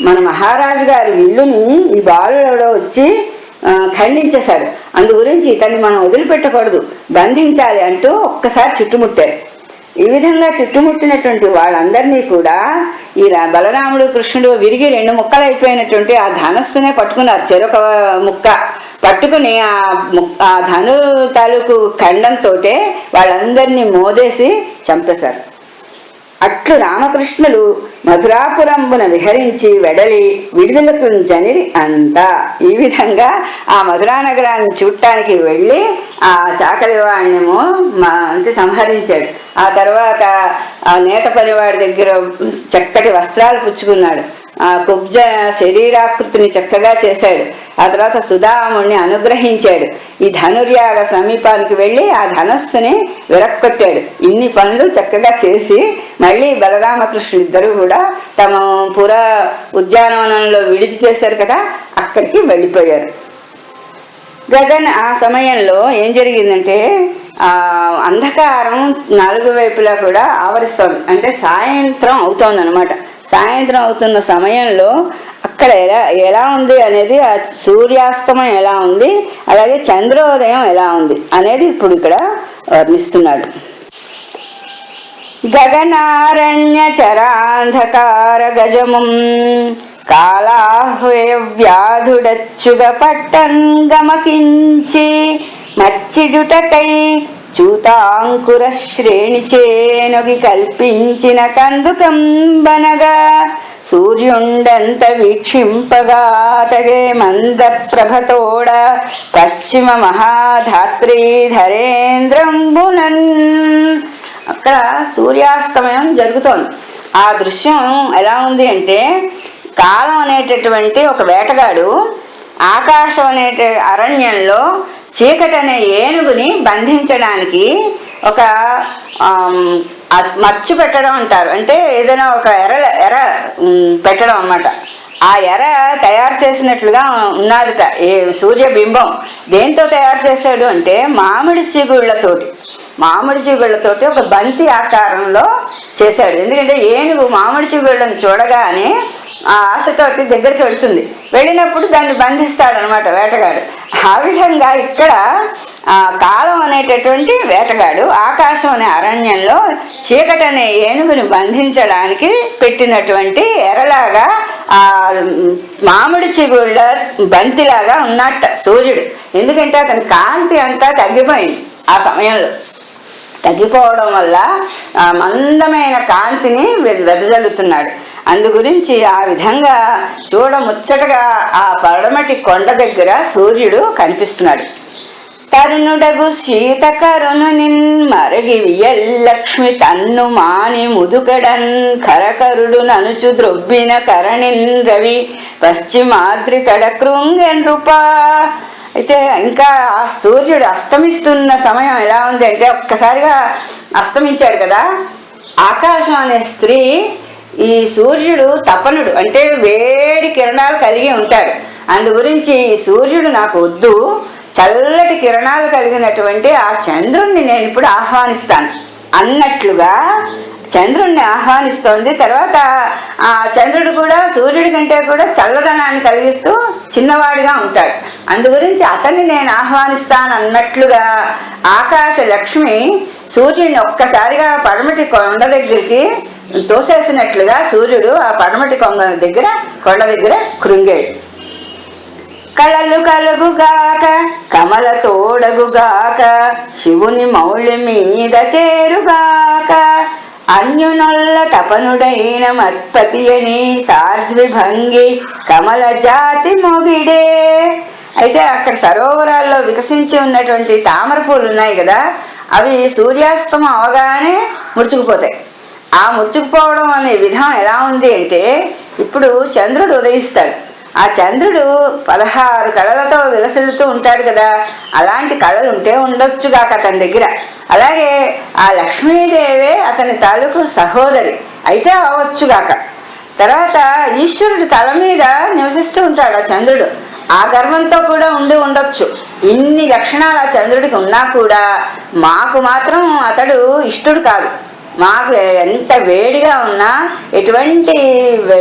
Speaker 1: మన మహారాజు గారి విల్లుని ఈ బాలులో వచ్చి ఖండించేశాడు. అందు గురించి ఇతన్ని మనం వదిలిపెట్టకూడదు, బంధించాలి అంటూ ఒక్కసారి చుట్టుముట్టారు. ఈ విధంగా చుట్టుముట్టినటువంటి వాళ్ళందరినీ కూడా ఈ బలరాముడు కృష్ణుడు విరిగి 2 ముక్కలు అయిపోయినటువంటి ఆ ధనస్సునే పట్టుకున్నారు. చెరొక ముక్క పట్టుకుని ఆ ధను తాలూకు ఖండంతో వాళ్ళందరినీ మోదేసి చంపేశారు. అట్లు రామకృష్ణులు మధురాపురంబున విహరించి వెడలి విడుదలకు జనిరి అంతా. ఈ విధంగా ఆ మధురా నగరాన్ని చూడటానికి వెళ్ళి ఆ చాకలి వాడినేమో అంటే సంహరించాడు. ఆ తర్వాత ఆ నేత పనివాడి దగ్గర చక్కటి వస్త్రాలు పుచ్చుకున్నాడు. ఆ కుబ్జ శరీరాకృతిని చక్కగా చేశాడు. ఆ తర్వాత సుధాముడిని అనుగ్రహించాడు. ఈ ధనుర్యాగ సమీపానికి వెళ్ళి ఆ ధనస్సుని విరక్కొట్టాడు. ఇన్ని పనులు చక్కగా చేసి మళ్ళీ బలరామకృష్ణులు ఇద్దరు కూడా తమ పుర ఉద్యానవనంలో విడిది చేశారు కదా, అక్కడికి వెళ్ళిపోయారు. గగన్ ఆ సమయంలో ఏం జరిగిందంటే అంధకారం 4 వైపులా కూడా ఆవరిస్తోంది. అంటే సాయంత్రం అవుతోంది అనమాట. సాయంత్రం అవుతున్న సమయంలో అక్కడ ఎలా ఉంది అనేది, ఆ సూర్యాస్తమయం ఎలా ఉంది, అలాగే చంద్రోదయం ఎలా ఉంది అనేది ఇప్పుడు ఇక్కడ వర్ణిస్తున్నాడు. గగనారణ్య చరాంధకార గజముం కాలాహ్వే వ్యాధుడచ్చుగ పట్టన్ గమకించి మచ్చిడుటకై చూతాంకుర శ్రేణి చేనొగి కల్పించిన కందుకంబనగా సూర్యుండంత వీక్షింపగా తగే మంద ప్రభతోడ పశ్చిమ మహాధాత్రీ ధరేంద్రంబునన్. అక్కడ సూర్యాస్తమయం జరుగుతోంది. ఆ దృశ్యం ఎలా ఉంది అంటే, కాలం అనేటటువంటి ఒక వేటగాడు ఆకాశం అనే అరణ్యంలో చీకటి అనే ఏనుగుని బంధించడానికి ఒక మచ్చు పెట్టడం అంటారు. అంటే ఏదైనా ఒక ఎర పెట్టడం అన్నమాట. ఆ ఎర తయారు చేసినట్లుగా ఉన్నదిట ఏ సూర్యబింబం. దేంతో తయారు చేశాడు అంటే మామిడి చిగుళ్ళతోటి ఒక బంతి ఆకారంలో చేశాడు. ఎందుకంటే ఏనుగు మామిడి చిగుళ్ళను చూడగానే ఆ ఆశతోటి దగ్గరికి వెళుతుంది. వెళ్ళినప్పుడు దాన్ని బంధిస్తాడు అనమాట వేటగాడు. ఆ విధంగా ఇక్కడ కాలం అనేటటువంటి వేటగాడు ఆకాశం అనే అరణ్యంలో చీకటి అనే ఏనుగుని బంధించడానికి పెట్టినటువంటి ఎరలాగా ఆ మామిడి చిగుళ్ళ బంతిలాగా ఉన్నట్ట సూర్యుడు. ఎందుకంటే అతని కాంతి అంతా తగ్గిపోయింది. ఆ సమయంలో తగ్గిపోవడం వల్ల మందమైన కాంతిని వెదజల్లుతున్నాడు. అందు గురించి ఆ విధంగా చూడముచ్చటగా ఆ పడమటి కొండ దగ్గర సూర్యుడు కనిపిస్తున్నాడు. తరుణుడగు శీతకరును నిన్మరగి వియల్లక్ష్మి తన్ను మాని ముదుకడన్ కరకరుడు ననుచు ద్రొబ్బిన కరణిన్ రవి పశ్చిమాద్రి కడకృంగెన్ రూపా. అయితే ఇంకా ఆ సూర్యుడు అస్తమిస్తున్న సమయం ఎలా ఉంది అంటే, ఒక్కసారిగా అస్తమించాడు కదా. ఆకాశం అనే స్త్రీ ఈ సూర్యుడు తపనుడు, అంటే వేడి కిరణాలు కలిగి ఉంటాడు. అందు గురించి ఈ సూర్యుడు నాకు వద్దు, చల్లటి కిరణాలు కలిగినటువంటి ఆ చంద్రుణ్ణి నేను ఇప్పుడు ఆహ్వానిస్తాను అన్నట్లుగా చంద్రుడిని ఆహ్వానిస్తోంది. తర్వాత ఆ చంద్రుడు కూడా సూర్యుడి కంటే కూడా చల్లదనాన్ని కలిగిస్తూ చిన్నవాడిగా ఉంటాడు. అందుగురించి అతన్ని నేను ఆహ్వానిస్తాను అన్నట్లుగా ఆకాశ లక్ష్మి సూర్యుడిని ఒక్కసారిగా పడమటి కొండ దగ్గరికి తోసేసినట్లుగా సూర్యుడు ఆ పడమటి కొండ దగ్గర కృంగాడు. కళలు కలుగుగాక కమల తోడగుగాక శివుని మౌళి మీద చేరుగాక అన్యునొల్ల తపనుడైన మత్పతి అని సాధ్విభంగి కమల జాతి మొగిడే. అయితే అక్కడ సరోవరాల్లో వికసించి ఉన్నటువంటి తామర పూలు ఉన్నాయి కదా, అవి సూర్యాస్తమం అవగానే ముడుచుకుపోతాయి. ఆ ముడుచుకుపోవడం అనే విధానం ఎలా ఉంది అంటే, ఇప్పుడు చంద్రుడు ఉదయిస్తాడు, ఆ చంద్రుడు 16 కళలతో విలసిల్లుతూ ఉంటాడు కదా, అలాంటి కళలు ఉంటే ఉండొచ్చుగాక అతని దగ్గర. అలాగే ఆ లక్ష్మీదేవే అతని తాలూకు సహోదరి అయితే అవచ్చుగాక. తర్వాత ఈశ్వరుడి తల మీద నివసిస్తూ ఉంటాడు ఆ చంద్రుడు, ఆ గర్వంతో కూడా ఉండొచ్చు. ఇన్ని లక్షణాలు ఆ చంద్రుడికి ఉన్నా కూడా మాకు మాత్రం అతడు ఇష్టుడు కాదు. మాకు ఎంత వేడిగా ఉన్నా, ఎటువంటి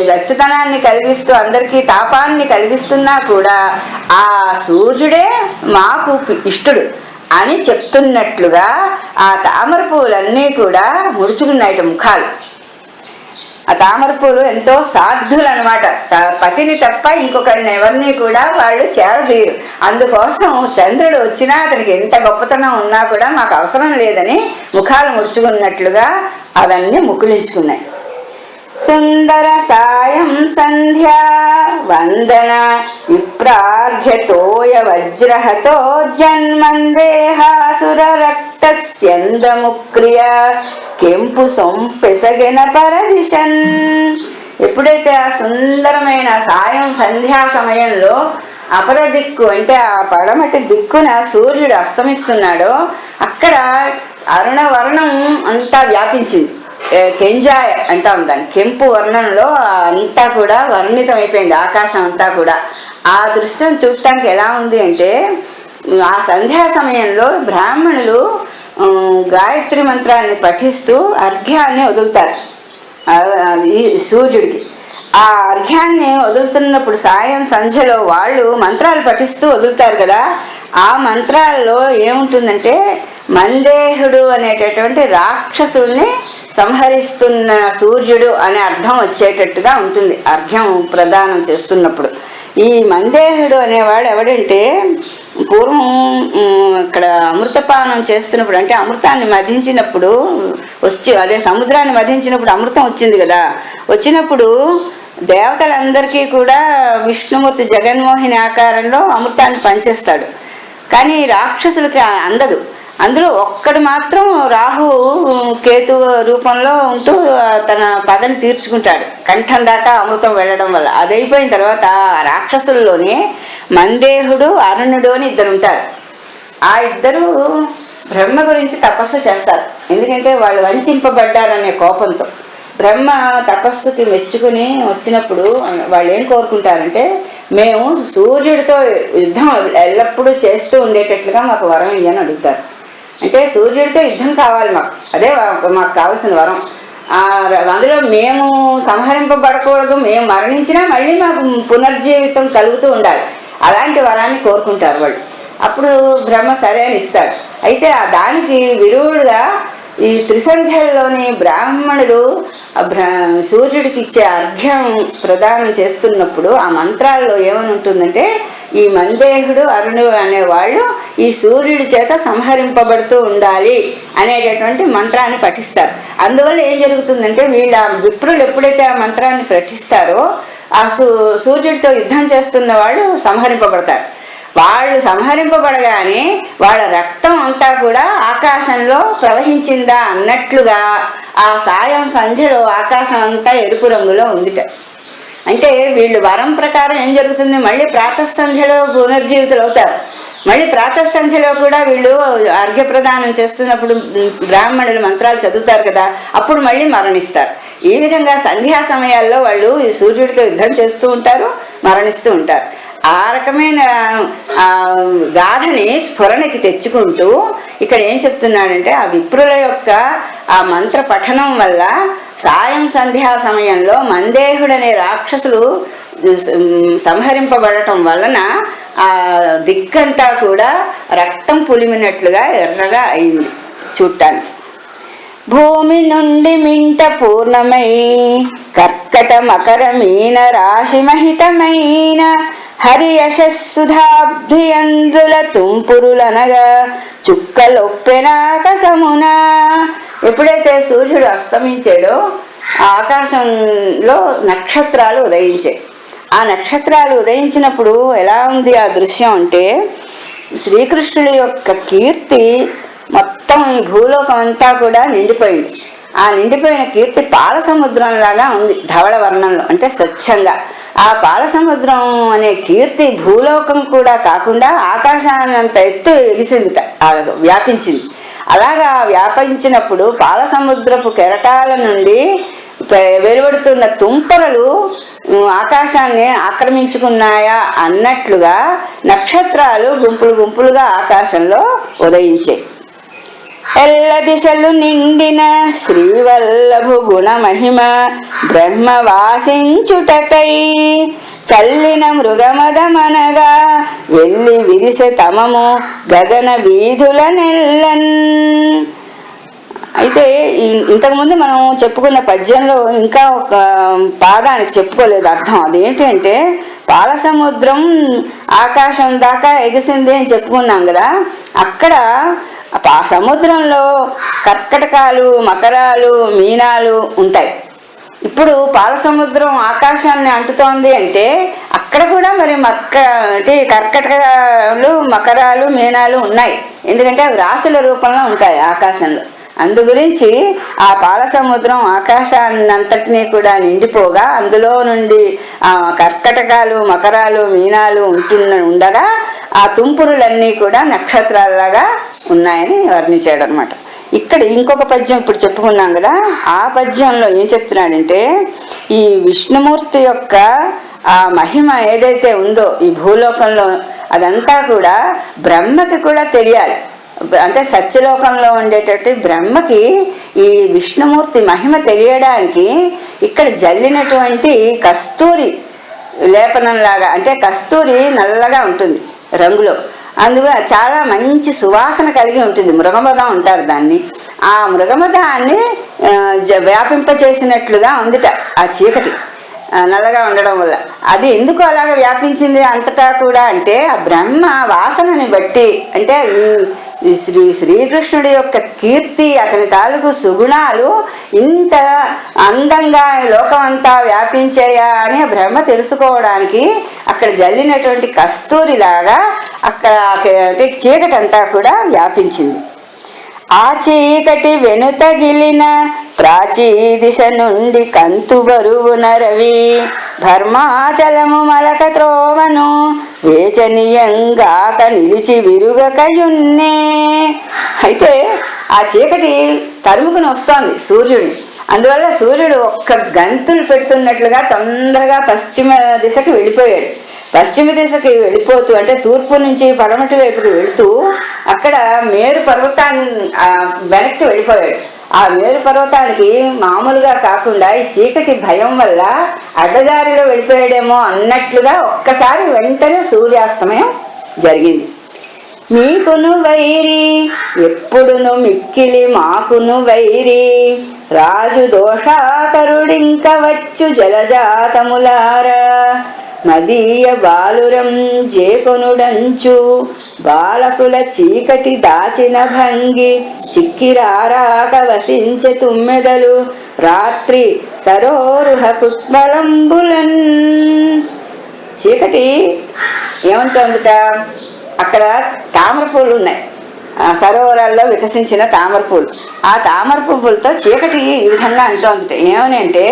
Speaker 1: వెచ్చతనాన్ని కలిగిస్తూ అందరికీ తాపాన్ని కలిగిస్తున్నా కూడా ఆ సూర్యుడే మాకు ఇష్టుడు అని చెప్తున్నట్లుగా ఆ తామర పూలన్నీ కూడా ముడుచుకున్నాయి ముఖాలు. ఆ తామర పూలు ఎంతో సాధులు అనమాట. పతిని తప్ప ఇంకొకరిని ఎవరిని కూడా వాళ్ళు చేరదీరు. అందుకోసం చంద్రుడు వచ్చినా అతనికి ఎంత గొప్పతనం ఉన్నా కూడా మాకు అవసరం లేదని ముఖాలు ముడుచుకున్నట్లుగా అవన్నీ ముకులించుకున్నాయి. సుందర సాయం సంధ్యా వందన విప్రార్ఘ్యతోయ వజ్రహతో జన్మందేహాసుర రక్తస్యందముక్రియ కెంపు సొంపెసగెన పరదిశన్. ఎప్పుడైతే ఆ సుందరమైన సాయం సంధ్యా సమయంలో అపర దిక్కు అంటే ఆ పడమటి దిక్కున సూర్యుడు అస్తమిస్తున్నాడో అక్కడ అరుణవర్ణం అంతా వ్యాపించింది. కెంజాయ అంటాం దాన్ని. కెంపు వర్ణంలో అంతా కూడా వర్ణితం అయిపోయింది ఆకాశం అంతా కూడా. ఆ దృశ్యం చూడటానికి ఎలా ఉంది అంటే, ఆ సంధ్యా సమయంలో బ్రాహ్మణులు గాయత్రి మంత్రాన్ని పఠిస్తూ అర్ఘ్యాన్ని వదులుతారు ఈ సూర్యుడికి. ఆ అర్ఘ్యాన్ని వదులుతున్నప్పుడు సాయం సంధ్యలో వాళ్ళు మంత్రాలు పఠిస్తూ వదులుతారు కదా, ఆ మంత్రాల్లో ఏముంటుందంటే మందేహుడు అనేటటువంటి రాక్షసుల్ని సంహరిస్తున్న సూర్యుడు అనే అర్థం వచ్చేటట్టుగా ఉంటుంది అర్ఘ్యం ప్రదానం చేస్తున్నప్పుడు. ఈ మందేహుడు అనేవాడు ఎవడంటే, పూర్వం ఇక్కడ అమృతపానం చేస్తున్నప్పుడు అంటే అమృతాన్ని మధించినప్పుడు అదే సముద్రాన్ని మధించినప్పుడు అమృతం వచ్చింది కదా, వచ్చినప్పుడు దేవతలందరికీ కూడా విష్ణుమూర్తి జగన్మోహిని ఆకారంలో అమృతాన్ని పంచేస్తాడు. కానీ రాక్షసులకి అందదు. అందులో ఒక్కడు మాత్రం రాహు కేతు రూపంలో ఉంటూ తన పగని తీర్చుకుంటాడు, కంఠం దాకా అమృతం వెళ్ళడం వల్ల. అది అయిపోయిన తర్వాత రాక్షసుల్లోనే మందేహుడు అరుణుడు అని ఇద్దరు ఉంటారు. ఆ ఇద్దరు బ్రహ్మ గురించి తపస్సు చేస్తారు. ఎందుకంటే వాళ్ళు వంచింపబడ్డారనే కోపంతో. బ్రహ్మ తపస్సుకి మెచ్చుకుని వచ్చినప్పుడు వాళ్ళు ఏం కోరుకుంటారంటే, మేము సూర్యుడితో యుద్ధం ఎల్లప్పుడూ చేస్తూ ఉండేటట్లుగా మాకు వరం ఇయ్యని అడుగుతారు. అంటే సూర్యుడితో యుద్ధం కావాలి మాకు, అదే మాకు కావాల్సిన వరం. అందులో మేము సంహరింపబడకూడదు, మేము మరణించినా మళ్ళీ మాకు పునర్జీవితం కలుగుతూ ఉండాలి, అలాంటి వరాన్ని కోరుకుంటారు వాళ్ళు. అప్పుడు బ్రహ్మ సరే అని ఇస్తాడు. అయితే దానికి విరువుడుగా ఈ త్రిసంధ్యల్లోని బ్రాహ్మణులు సూర్యుడికి ఇచ్చే అర్ఘ్యం ప్రదానం చేస్తున్నప్పుడు ఆ మంత్రాల్లో ఏమని ఉంటుందంటే, ఈ మందేహుడు అరుణుడు అనేవాళ్ళు ఈ సూర్యుడి చేత సంహరింపబడుతూ ఉండాలి అనేటటువంటి మంత్రాన్ని పఠిస్తారు. అందువల్ల ఏం జరుగుతుందంటే, వీళ్ళ విప్రులు ఎప్పుడైతే ఆ మంత్రాన్ని పఠిస్తారో ఆ సూర్యుడితో యుద్ధం చేస్తున్న వాళ్ళు సంహరింపబడతారు. వాళ్ళు సంహరింపబడగానే వాళ్ళ రక్తం అంతా కూడా ఆకాశంలో ప్రవహించిందా అన్నట్లుగా ఆ సాయం సంధ్యలో ఆకాశం అంతా ఎరుపు రంగులో ఉందిట. అంటే వీళ్ళు వరం ప్రకారం ఏం జరుగుతుంది, మళ్ళీ ప్రాతఃసంధ్యలో పునర్జీవితులు అవుతారు. మళ్ళీ ప్రాతఃసంధ్యలో కూడా వీళ్ళు అర్ఘ్యప్రదానం చేస్తున్నప్పుడు బ్రాహ్మణులు మంత్రాలు చదువుతారు కదా, అప్పుడు మళ్ళీ మరణిస్తారు. ఈ విధంగా సంధ్యా సమయాల్లో వాళ్ళు సూర్యుడితో యుద్ధం చేస్తూ ఉంటారు, మరణిస్తూ ఉంటారు. ఆ రకమైన గాథని స్ఫురణకి తెచ్చుకుంటూ ఇక్కడ ఏం చెప్తున్నాడంటే, ఆ విప్రుల యొక్క ఆ మంత్ర పఠనం వల్ల సాయం సంధ్యా సమయంలో మందేహుడనే రాక్షసులు సంహరింపబడటం వలన ఆ దిక్కంతా కూడా రక్తం పులిమినట్లుగా ఎర్రగా అయింది చూడటానికి. భూమి నుండి మింట పూర్ణమై కర్కట మకర మీన రాశి మహితమైన హరి యశస్సుధాబ్ధియంద్రుల తుంపురులనగా చుక్కలొప్పెనాకసమున. ఎప్పుడైతే సూర్యుడు అస్తమించాడో ఆకాశంలో నక్షత్రాలు ఉదయించాయి. ఆ నక్షత్రాలు ఉదయించినప్పుడు ఎలా ఉంది ఆ దృశ్యం అంటే, శ్రీకృష్ణుడి యొక్క కీర్తి మొత్తం ఈ భూలోకం అంతా కూడా నిండిపోయింది. ఆ నిండిపోయిన కీర్తి పాల సముద్రంలాగా ఉంది, ధవళ వర్ణంలో, అంటే స్వచ్ఛంగా. ఆ పాల సముద్రం అనే కీర్తి భూలోకం కూడా కాకుండా ఆకాశాన్నంత ఎత్తు ఎగిసింది, వ్యాపించింది. అలాగా వ్యాపించినప్పుడు పాల సముద్రపు కెరటాల నుండి వెలువడుతున్న తుంపరలు ఆకాశాన్ని ఆక్రమించుకున్నాయా అన్నట్లుగా నక్షత్రాలు గుంపులు గుంపులుగా ఆకాశంలో ఉదయించాయి. ఎల్ల దిశలు నిండిన శ్రీవల్లభు గుణ మహిమ బ్రహ్మ వాసించుటకై చల్లిన మృగమదమనగా వెళ్ళి విరిసె తమము గగన వీధుల నెల్లన్. అయితే ఇంతకుముందు మనం చెప్పుకున్న పద్యంలో ఇంకా ఒక పాదానికి చెప్పుకోలేదు అర్థం. అదేంటంటే, పాల సముద్రం ఆకాశం దాకా ఎగిసింది అని చెప్పుకున్నాం కదా. అక్కడ సముద్రంలో కర్కటకాలు, మకరాలు, మీనాలు ఉంటాయి. ఇప్పుడు పాల సముద్రం ఆకాశాన్ని అంటుతోంది అంటే అక్కడ కూడా మరి అంటే కర్కటకాలు, మకరాలు, మీనాలు ఉన్నాయి. ఎందుకంటే అవి రాశుల రూపంలో ఉంటాయి ఆకాశంలో. అందు గురించి ఆ పాల సముద్రం ఆకాశాన్ని అంతటినీ కూడా నిండిపోగా అందులో నుండి ఆ కర్కటకాలు, మకరాలు, మీనాలు ఉండగా ఆ తుంపురులన్నీ కూడా నక్షత్రాలలాగా ఉన్నాయని వర్ణించాడు అనమాట. ఇక్కడ ఇంకొక పద్యం ఇప్పుడు చెప్పుకున్నాం కదా, ఆ పద్యంలో ఏం చెప్తున్నాడంటే, ఈ విష్ణుమూర్తి యొక్క ఆ మహిమ ఏదైతే ఉందో ఈ భూలోకంలో అదంతా కూడా బ్రహ్మకి కూడా తెలియాలి. అంటే సత్యలోకంలో ఉండేటట్టు బ్రహ్మకి ఈ విష్ణుమూర్తి మహిమ తెలియడానికి ఇక్కడ జల్లినటువంటి కస్తూరి లేపనంలాగా, అంటే కస్తూరి నల్లగా ఉంటుంది రంగులో, అందుగా చాలా మంచి సువాసన కలిగి ఉంటుంది. మృగమదం అంటారు దాన్ని. ఆ మృగమదాన్ని వ్యాపింపచేసినట్లుగా ఉందిట ఆ చీకటి నల్లగా ఉండడం వల్ల. అది ఎందుకు అలాగ వ్యాపించింది అంతటా కూడా అంటే, ఆ బ్రహ్మ వాసనని బట్టి, అంటే శ్రీకృష్ణుడి యొక్క కీర్తి, అతని తాలూకు సుగుణాలు ఇంత అందంగా లోకం అంతా వ్యాపించాయా అని బ్రహ్మ తెలుసుకోవడానికి అక్కడ జల్లినటువంటి కస్తూరిలాగా అక్కడ చీకటి అంతా కూడా వ్యాపించింది. ఆ చీకటి వెనుతగిలిన ప్రాచీ దిశ నుండి కంతు బరువున రవి ధర్మాచలము మలక త్రోవను వేచనీయంగాక నిలిచి విరుగకయున్నే. అయితే ఆ చీకటి తరుముకుని వస్తోంది సూర్యుడిని. అందువల్ల సూర్యుడు ఒక్క గంతులు పెడుతున్నట్లుగా తొందరగా పశ్చిమ దిశకి వెళ్ళిపోయాడు. పశ్చిమ దిశకి వెళ్ళిపోతూ, అంటే తూర్పు నుంచి పడమటి వైపుకి వెళుతూ అక్కడ మేరు పర్వతాన్ని వెనక్కి వెళ్ళిపోయాడు. ఆ మేరు పర్వతానికి మామూలుగా కాకుండా ఈ చీకటి భయం వల్ల అడ్డదారిలో వెళ్ళిపోయాడేమో అన్నట్లుగా ఒక్కసారి వెంటనే సూర్యాస్తమయం జరిగింది. మీకును వైరి ఎప్పుడును మిక్కిలి మాకును వైరి రాజు దోషాకరుడింక వచ్చు జలజాతములారా మదీయ బాలురం జేకొనుడంచు బాలకుల చీకటి దాచిన భంగి చిక్కిరారాక వసించె తుమ్మెదలు రాత్రి సరోరుహ పుష్పలంబులన్. చీకటి ఏమంటుందట, అక్కడ తామర పూలు ఉన్నాయి, సరోవరాల్లో వికసించిన తామర పూలు. ఆ తామర పువ్వులతో చీకటి ఈ విధంగా అంటోంది. ఏమని అంటే,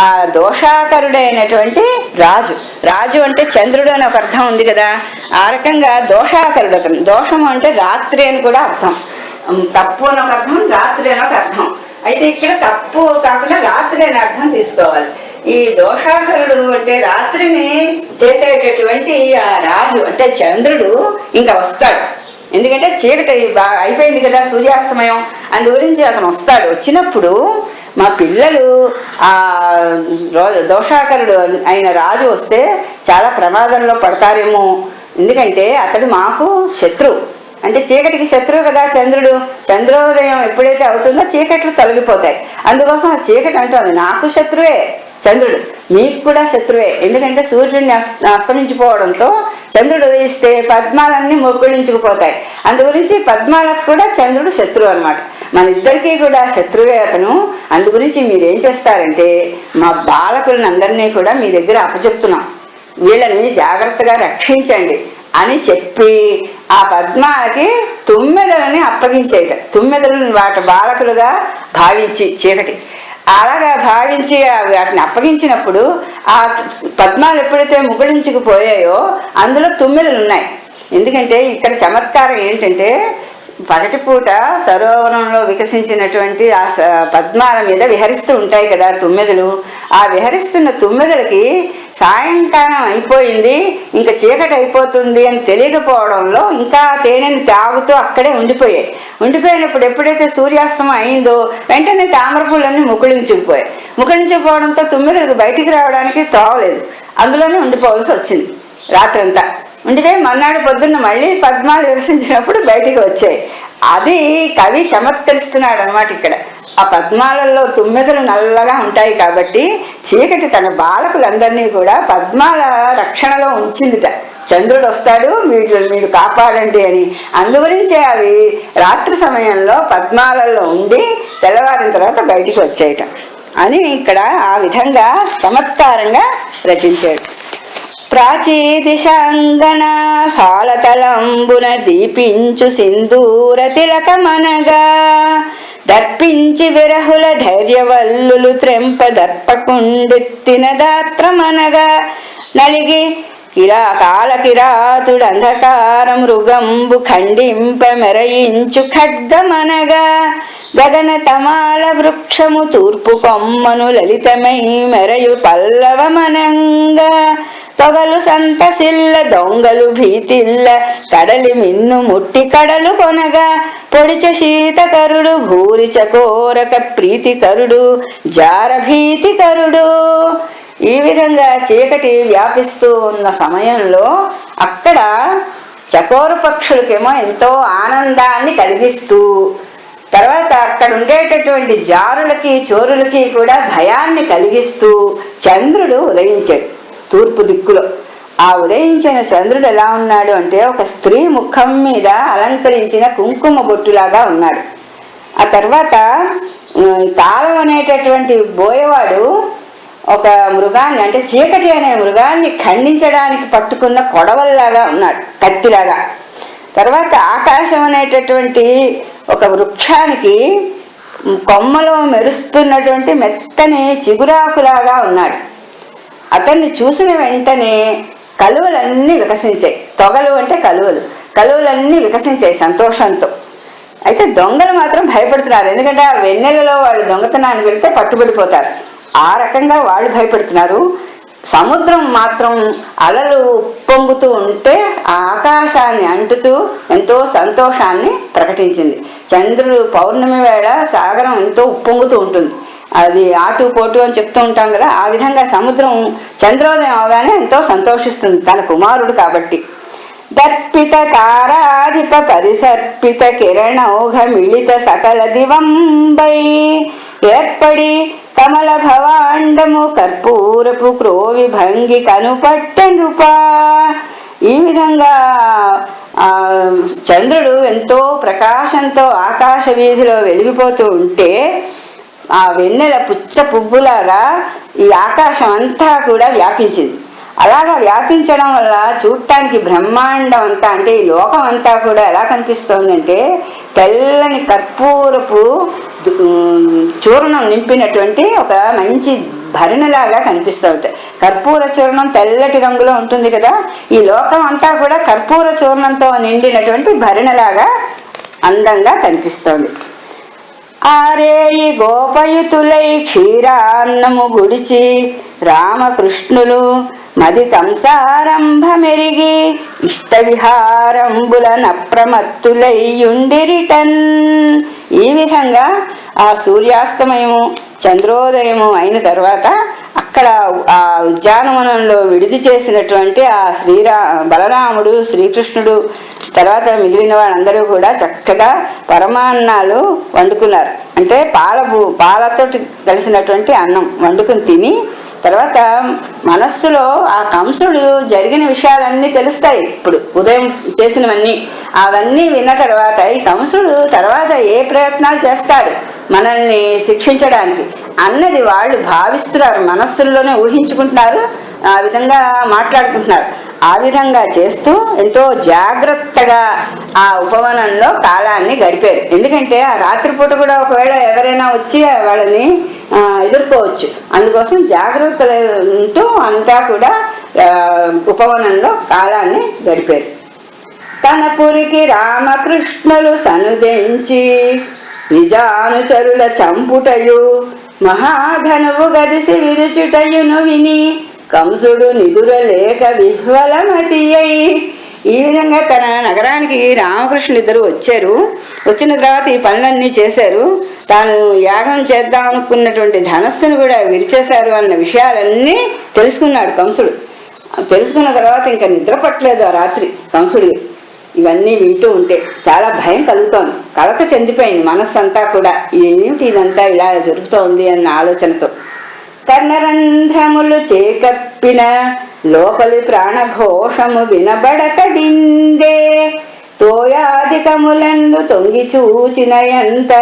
Speaker 1: ఆ దోషాకరుడైనటువంటి రాజు, రాజు అంటే చంద్రుడు అని ఒక అర్థం ఉంది కదా, ఆ రకంగా దోషాకరుడు అతను. దోషము అంటే రాత్రి అని కూడా అర్థం, తప్పు అని ఒక అర్థం, రాత్రి అని ఒక అర్థం. అయితే ఇక్కడ తప్పు కాకుండా రాత్రి అనే అర్థం తీసుకోవాలి. ఈ దోషాకరుడు అంటే రాత్రిని చేసేటటువంటి ఆ రాజు అంటే చంద్రుడు ఇంకా వస్తాడు. ఎందుకంటే చీకటి అయిపోయింది కదా, సూర్యాస్తమయం, అందు గురించి అతను వస్తాడు. వచ్చినప్పుడు మా పిల్లలు ఆ దోషాకరుడు అయిన రాజు వస్తే చాలా ప్రమాదంలో పడతారేమో, ఎందుకంటే అతడు మాకు శత్రువు. అంటే చీకటికి శత్రువు కదా చంద్రుడు. చంద్రోదయం ఎప్పుడైతే అవుతుందో చీకట్లు తొలగిపోతాయి. అందుకోసం ఆ చీకటి అంటుంది నాకు శత్రువే చంద్రుడు, మీకు కూడా శత్రువే. ఎందుకంటే సూర్యుడిని అస్తమించిపోవడంతో చంద్రుడు ఉదయిస్తే పద్మాలన్నీ మొక్కులించుకుపోతాయి. అందు గురించి పద్మాలకు కూడా చంద్రుడు శత్రువు అనమాట. మన ఇద్దరికీ కూడా శత్రువే అతను. అందు గురించి మీరేం చేస్తారంటే మా బాలకులను అందరినీ కూడా మీ దగ్గర అప్పచెప్తున్నాం, వీళ్ళని జాగ్రత్తగా రక్షించండి అని చెప్పి ఆ పద్మాలకి తుమ్మెదలని అప్పగించేట. తుమ్మెదలను వాటి బాలకులుగా భావించి చీకటి అలాగా భావించి వాటిని అప్పగించినప్పుడు ఆ పద్మాలు ఎప్పుడైతే ముగుళించుకుపోయాయో అందులో తుమ్మెదలు ఉన్నాయి. ఎందుకంటే ఇక్కడ చమత్కారం ఏంటంటే పగటిపూట సరోవరంలో వికసించినటువంటి ఆ పద్మాల మీద విహరిస్తూ ఉంటాయి కదా తుమ్మెదలు. ఆ విహరిస్తున్న తుమ్మెదలకి సాయంకాలం అయిపోయింది, ఇంకా చీకటి అయిపోతుంది అని తెలియకపోవడంలో ఇంకా తేనెని తాగుతూ అక్కడే ఉండిపోయినప్పుడు ఎప్పుడైతే సూర్యాస్తమం అయిందో వెంటనే తామరపూలన్నీ ముకుళించుకుపోవడంతో తుమ్మెదలకు బయటికి రావడానికి త్రోవలేదు, అందులోనే ఉండిపోవాల్సి వచ్చింది. రాత్రంతా ఉండిపోయి మర్నాడు పొద్దున్న మళ్ళీ పద్మాలు వికసించినప్పుడు బయటికి వచ్చాయి. అది కవి చమత్కరిస్తున్నాడు అనమాట. ఇక్కడ ఆ పద్మాలలో తుమ్మెదలు నల్లగా ఉంటాయి కాబట్టి చీకటి తన బాలకులందరినీ కూడా పద్మాల రక్షణలో ఉంచిందిట. చంద్రుడు వస్తాడు, మీరు కాపాడండి అని. అందుగురించే అవి రాత్రి సమయంలో పద్మాలలో ఉండి తెల్లవారిన తర్వాత బయటికి వచ్చాయట అని ఇక్కడ ఆ విధంగా చమత్కారంగా రచించాడు. ప్రాచీదిశాంగన ఫాలతలంబున దీపించు సింధూర తిలకమనగా దర్పించి విరహుల ధైర్యవల్లులు త్రెంప దర్పకుండెత్తిన దాత్రమనగా నలిగి కాలకిరాతుడు అంధకార మృగంబు ఖండింప మెరయించు ఖడ్గమనగా గగన తమాల వృక్షము తూర్పు కొమ్మను లలితమై మెరయు పల్లవమనంగా తొగలు సంతసిల్ల దొంగలు భీతిల్ల కడలి మిన్ను ముట్టి కడలు కొనగా పొడిచ శీతకరుడు భూరిచ కోరక ప్రీతికరుడు జార భీతికరుడు. ఈ విధంగా చీకటి వ్యాపిస్తూ ఉన్న సమయంలో అక్కడ చకోర పక్షులకేమో ఎంతో ఆనందాన్ని కలిగిస్తూ, తర్వాత అక్కడ ఉండేటటువంటి జారులకి చోరులకి కూడా భయాన్ని కలిగిస్తూ చంద్రుడు ఉదయించాడు తూర్పు దిక్కులో. ఆ ఉదయించిన చంద్రుడు ఎలా ఉన్నాడు అంటే ఒక స్త్రీ ముఖం మీద అలంకరించిన కుంకుమ బొట్టులాగా ఉన్నాడు. ఆ తర్వాత కాలం అనేటటువంటి బోయవాడు ఒక మృగాన్ని అంటే చీకటి అనే మృగాన్ని ఖండించడానికి పట్టుకున్న కొడవల్లాగా ఉన్నాడు, కత్తిలాగా. తర్వాత ఆకాశం అనేటటువంటి ఒక వృక్షానికి కొమ్మలో మెరుస్తున్నటువంటి మెత్తని చిగురాకులాగా ఉన్నాడు. అతన్ని చూసిన వెంటనే కలువలన్నీ వికసించాయి. తొగలు అంటే కలువలన్నీ వికసించాయి సంతోషంతో. అయితే దొంగలు మాత్రం భయపడుతున్నారు, ఎందుకంటే ఆ వెన్నెలలో వాళ్ళు దొంగతనానికి వెళ్తే పట్టుబడిపోతారు. ఆ రకంగా వాళ్ళు భయపడుతున్నారు. సముద్రం మాత్రం అలలు ఉప్పొంగుతూ ఉంటే ఆ ఆకాశాన్ని అంటుతూ ఎంతో సంతోషాన్ని ప్రకటించింది. చంద్రుడు పౌర్ణమి వేళ సాగరం ఎంతో ఉప్పొంగుతూ ఉంటుంది, అది ఆటు పోటు అని చెప్తూ ఉంటాం కదా. ఆ విధంగా సముద్రం చంద్రోదయం అవగానే ఎంతో సంతోషిస్తుంది తన కుమారుడు కాబట్టి. దర్పిత తారాధిప పరిసర్పిత కిరణౌఘ మిళిత సకల దివంబై ఏర్పడి కమల భవాండము కర్పూరపు క్రోవి భంగి కనుపట్టె నృపా. ఈ విధంగా చంద్రుడు ఎంతో ప్రకాశంతో ఆకాశ వీధిలో వెలిగిపోతూ ఉంటే ఆ వెన్నెల పుచ్చ పువ్వులాగా ఈ ఆకాశం అంతా కూడా వ్యాపించింది. అలాగా వ్యాపించడం వల్ల చూడటానికి బ్రహ్మాండం అంతా అంటే ఈ లోకం అంతా కూడా ఎలా కనిపిస్తోందంటే తెల్లని కర్పూరపు చూర్ణం నింపినటువంటి ఒక మంచి భరిణలాగా కనిపిస్తుంది. కర్పూర చూర్ణం తెల్లటి రంగులో ఉంటుంది కదా, ఈ లోకం అంతా కూడా కర్పూర చూర్ణంతో నిండినటువంటి భరిణలాగా అందంగా కనిపిస్తోంది. ఆరేయి గోపయుతులై క్షీరాన్నము గుడిచి రామకృష్ణులు మది కంసారంభమెరిగి ఇష్ట విహారంబుల నప్రమత్తులయ్యుండిరిటన్. ఈ విధంగా ఆ సూర్యాస్తమయము చంద్రోదయము అయిన తర్వాత అక్కడ ఆ ఉద్యానవనంలో విడిది చేసినటువంటి ఆ బలరాముడు శ్రీకృష్ణుడు తర్వాత మిగిలిన వాళ్ళందరూ కూడా చక్కగా పరమాన్నాలు వండుకున్నారు. అంటే పాలతోటి కలిసినటువంటి అన్నం వండుకుని తిని తర్వాత మనస్సులో ఆ కంసుడు జరిగిన విషయాలన్నీ తెలుస్తాయి. ఇప్పుడు ఉదయం చేసినవన్నీ అవన్నీ విన్న తర్వాత ఈ కంసుడు తర్వాత ఏ ప్రయత్నాలు చేస్తాడు మనల్ని శిక్షించడానికి అన్నది వాళ్ళు భావిస్తున్నారు, మనస్సుల్లోనే ఊహించుకుంటున్నారు, ఆ విధంగా మాట్లాడుకుంటున్నారు. ఆ విధంగా చేస్తూ ఎంతో జాగ్రత్తగా ఆ ఉపవనంలో కాలాన్ని గడిపారు. ఎందుకంటే ఆ రాత్రిపూట కూడా ఒకవేళ ఎవరైనా వచ్చి వాళ్ళని ఎదుర్కోవచ్చు. అందుకోసం జాగ్రత్తలు ఉంటూ అంతా కూడా ఉపవనంలో కాలాన్ని గడిపారు. తన పురికి రామకృష్ణులు సనుదెంచి నిజానుచరుల చంపుటయు మహాధనువు గదిసి విరుచుటయును విని కంసుడు నిదురలేక విహ్వలమతి అయి. ఈ విధంగా తన నగరానికి రామకృష్ణులు ఇద్దరు వచ్చారు. వచ్చిన తర్వాత ఈ పనులన్నీ చేశారు. తాను యాగం చేద్దాం అనుకున్నటువంటి ధనస్సును కూడా విరిచేశారు అన్న విషయాలన్నీ తెలుసుకున్నాడు కంసుడు. తెలుసుకున్న తర్వాత ఇంకా నిద్ర పట్టలేదు ఆ రాత్రి కంసుడికి. ఇవన్నీ వింటూ ఉంటే చాలా భయం కలుగుతోంది, కలత చెందిపోయింది మనస్సు అంతా కూడా. ఏమిటి ఇదంతా ఇలా జరుగుతోంది అన్న ఆలోచనతో కర్ణరంధ్రములు చేకప్పిన లోపలి ప్రాణఘోషము వినబడకడిందే. తోయాధికములందు తొంగి చూచిన ఎంత